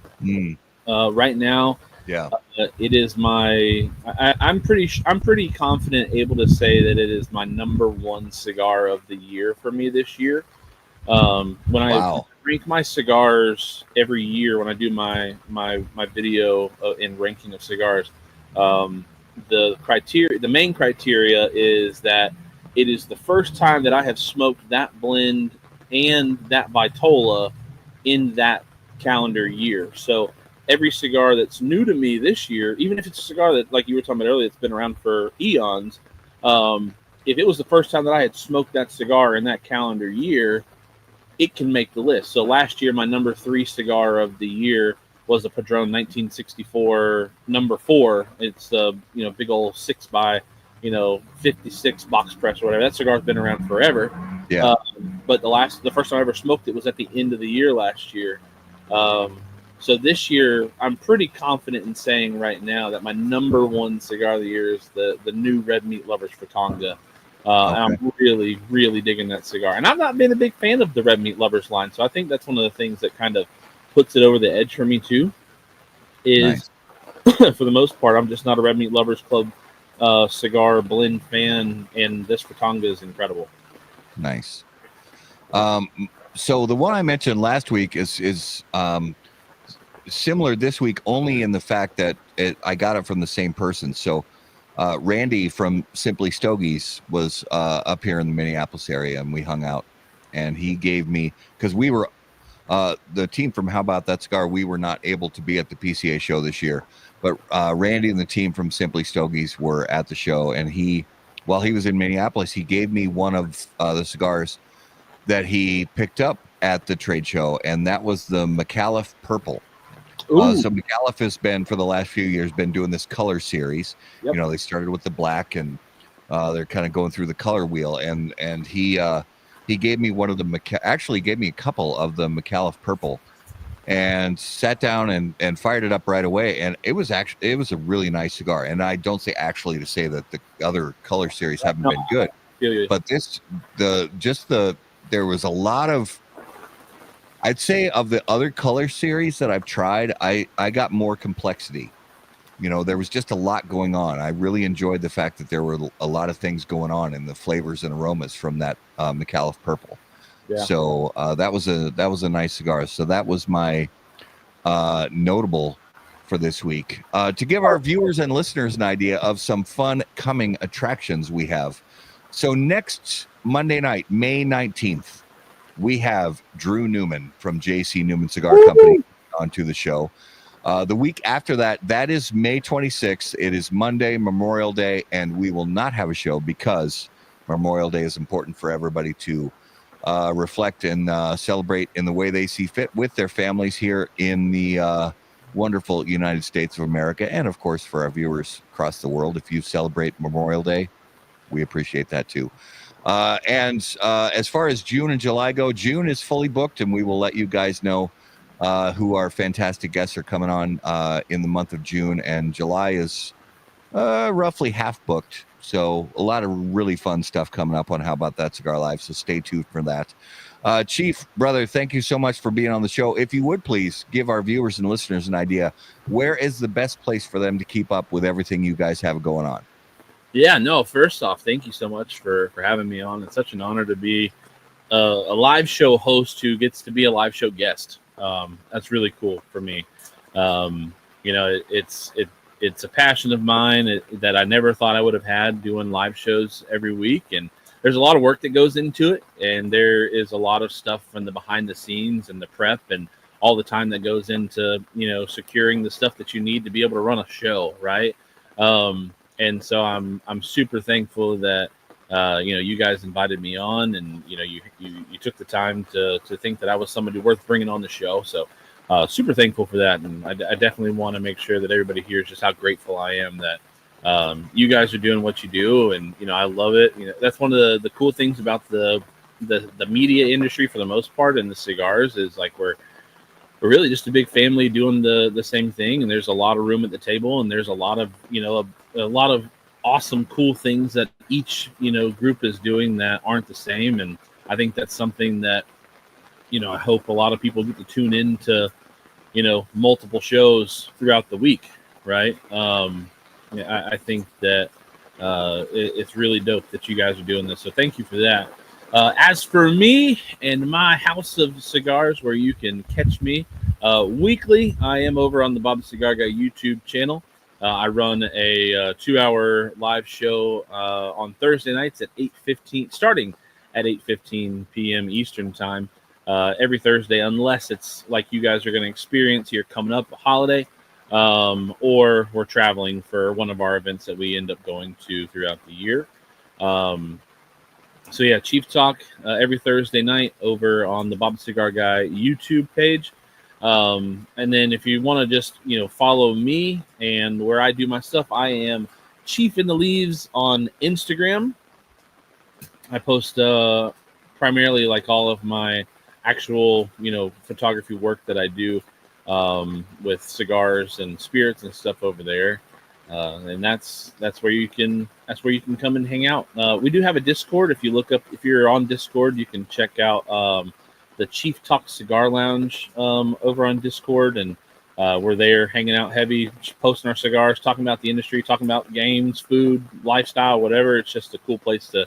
Right now, it is I'm pretty confident able to say that it is my number one cigar of the year for me this year. When I rank my cigars every year, when I do my video in ranking of cigars, the main criteria is that it is the first time that I have smoked that blend and that Vitola in that calendar year. So every cigar that's new to me this year, even if it's a cigar that, like you were talking about earlier, it's been around for eons, if it was the first time that I had smoked that cigar in that calendar year, it can make the list. So last year, my number 3 cigar of the year was a Padron 1964 number 4. It's a big old 6x 56 box press or whatever. That cigar's been around forever. Yeah. But the first time I ever smoked it was at the end of the year last year. So this year, I'm pretty confident in saying right now that my number 1 cigar of the year is the new Red Meat Lovers for Tonga. And I'm really, really digging that cigar. And I've not been a big fan of the Red Meat Lovers line, so I think that's one of the things that kind of puts it over the edge for me too. Is for the most part, I'm just not a Red Meat Lovers Club cigar blend fan, and this for Tonga is incredible. Nice. So the one I mentioned last week is similar this week, only in the fact that I got it from the same person. So Randy from Simply Stogies was up here in the Minneapolis area, and we hung out, and he gave me, because we were the team from How About That Cigar, we were not able to be at the PCA show this year, but Randy and the team from Simply Stogies were at the show, and while he was in Minneapolis, he gave me one of the cigars that he picked up at the trade show, and that was the McAuliffe Purple. So McAuliffe has been, for the last few years, been doing this color series. Yep. They started with the black, and they're kind of going through the color wheel. And he gave me one of the actually gave me a couple of the McAuliffe Purple, and sat down and fired it up right away. And it was a really nice cigar. And I don't say actually to say that the other color series haven't been good, but there was a lot of, I'd say, of the other color series that I've tried, I got more complexity. There was just a lot going on. I really enjoyed the fact that there were a lot of things going on in the flavors and aromas from that McAuliffe Purple. Yeah. So that was a nice cigar. So that was my notable for this week. To give our viewers and listeners an idea of some fun coming attractions we have. So next Monday night, May 19th, we have Drew Newman from JC Newman Cigar Company onto the show. The week after that, that is May 26th. It is Monday, Memorial Day, and we will not have a show because Memorial Day is important for everybody to reflect and celebrate in the way they see fit with their families here in the wonderful United States of America. And, of course, for our viewers across the world, if you celebrate Memorial Day, we appreciate that too. And as far as June and July go, June is fully booked, and we will let you guys know who are fantastic guests, are coming on in the month of June, and July is roughly half booked. So a lot of really fun stuff coming up on How About That Cigar Live. So stay tuned for that. Chief, brother, thank you so much for being on the show. If you would please give our viewers and listeners an idea, where is the best place for them to keep up with everything you guys have going on? Yeah, no, first off, thank you so much for having me on. It's such an honor to be a live show host who gets to be a live show guest. That's really cool for me. It's a passion of mine that I never thought I would have had, doing live shows every week. And there's a lot of work that goes into it. And there is a lot of stuff from the behind the scenes and the prep and all the time that goes into, securing the stuff that you need to be able to run a show. Right. And so I'm super thankful that, you guys invited me on, and, you took the time to think that I was somebody worth bringing on the show. So, super thankful for that, and I definitely want to make sure that everybody hears just how grateful I am that you guys are doing what you do, and I love it. That's one of the cool things about the media industry for the most part, and the cigars is like we're really just a big family doing the same thing, and there's a lot of room at the table, and there's a lot of a lot of awesome, cool things that each group is doing that aren't the same, and I think that's something that I hope a lot of people get to tune into multiple shows throughout the week, right? I think that it's really dope that you guys are doing this. So thank you for that. As for me and my house of cigars, where you can catch me weekly, I am over on the Bob the Cigar Guy YouTube channel. I run a 2-hour live show on Thursday nights at 8:15, starting at 8:15 p.m. Eastern time. Every Thursday, unless it's like you guys are going to experience here coming up, a holiday, or we're traveling for one of our events that we end up going to throughout the year. So yeah, Chief Talk every Thursday night over on the Bob Cigar Guy YouTube page. And then if you want to just, follow me and where I do my stuff, I am Chief in the Leaves on Instagram. I post primarily like all of my actual, photography work that I do with cigars and spirits and stuff over there. And that's where you can come and hang out. We do have a Discord. If you're on Discord, you can check out the Chief Talk Cigar Lounge over on Discord, and we're there hanging out heavy, posting our cigars, talking about the industry, talking about games, food, lifestyle, whatever. It's just a cool place to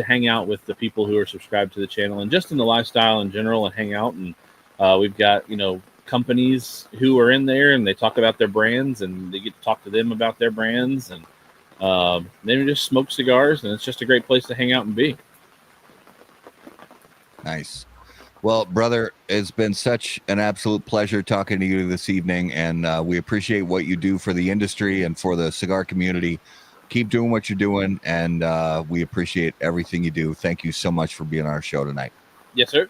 hang out with the people who are subscribed to the channel, and just in the lifestyle in general, and hang out. And we've got companies who are in there, and they talk about their brands, and they get to talk to them about their brands, and then we just smoke cigars, and it's just a great place to hang out and be. Nice. Well, brother, it's been such an absolute pleasure talking to you this evening, and we appreciate what you do for the industry and for the cigar community. Keep doing what you're doing, and we appreciate everything you do. Thank you so much for being on our show tonight. Yes, sir.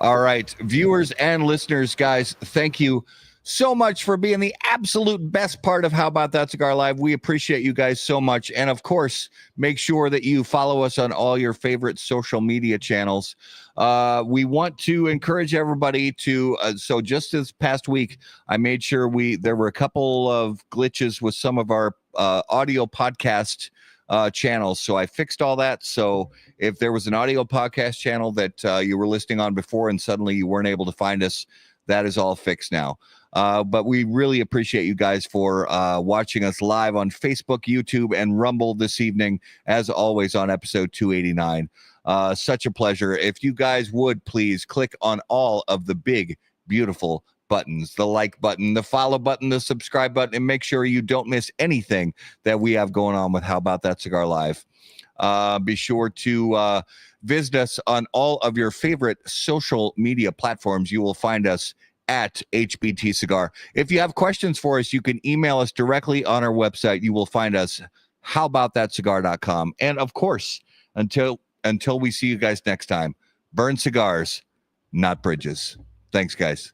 All right, viewers and listeners, guys, thank you so much for being the absolute best part of How About That Cigar Live. We appreciate you guys so much. And of course, make sure that you follow us on all your favorite social media channels. We want to encourage everybody to, so just this past week, I made sure there were a couple of glitches with some of our audio podcast channels. So I fixed all that. So if there was an audio podcast channel that you were listening on before and suddenly you weren't able to find us, that is all fixed now. But we really appreciate you guys for watching us live on Facebook, YouTube, and Rumble this evening, as always, on episode 289. Such a pleasure. If you guys would please click on all of the big, beautiful buttons, the like button, the follow button, the subscribe button, and make sure you don't miss anything that we have going on with How About That Cigar Live. Be sure to visit us on all of your favorite social media platforms. You will find us at HBT Cigar. If you have questions for us, you can email us directly on our website. You will find us howaboutthatcigar.com. And of course, until we see you guys next time, burn cigars, not bridges. Thanks, guys.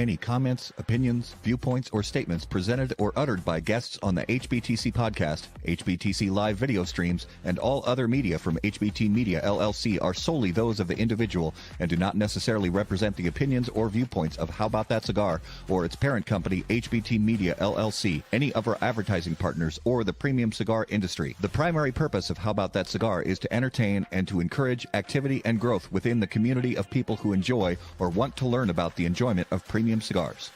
any comments, opinions, viewpoints, or statements presented or uttered by guests on the HBTC podcast, HBTC live video streams, and all other media from HBT Media LLC are solely those of the individual and do not necessarily represent the opinions or viewpoints of How About That Cigar or its parent company, HBT Media LLC, any of our advertising partners, or the premium cigar industry. The primary purpose of How About That Cigar is to entertain and to encourage activity and growth within the community of people who enjoy or want to learn about the enjoyment of premium cigars.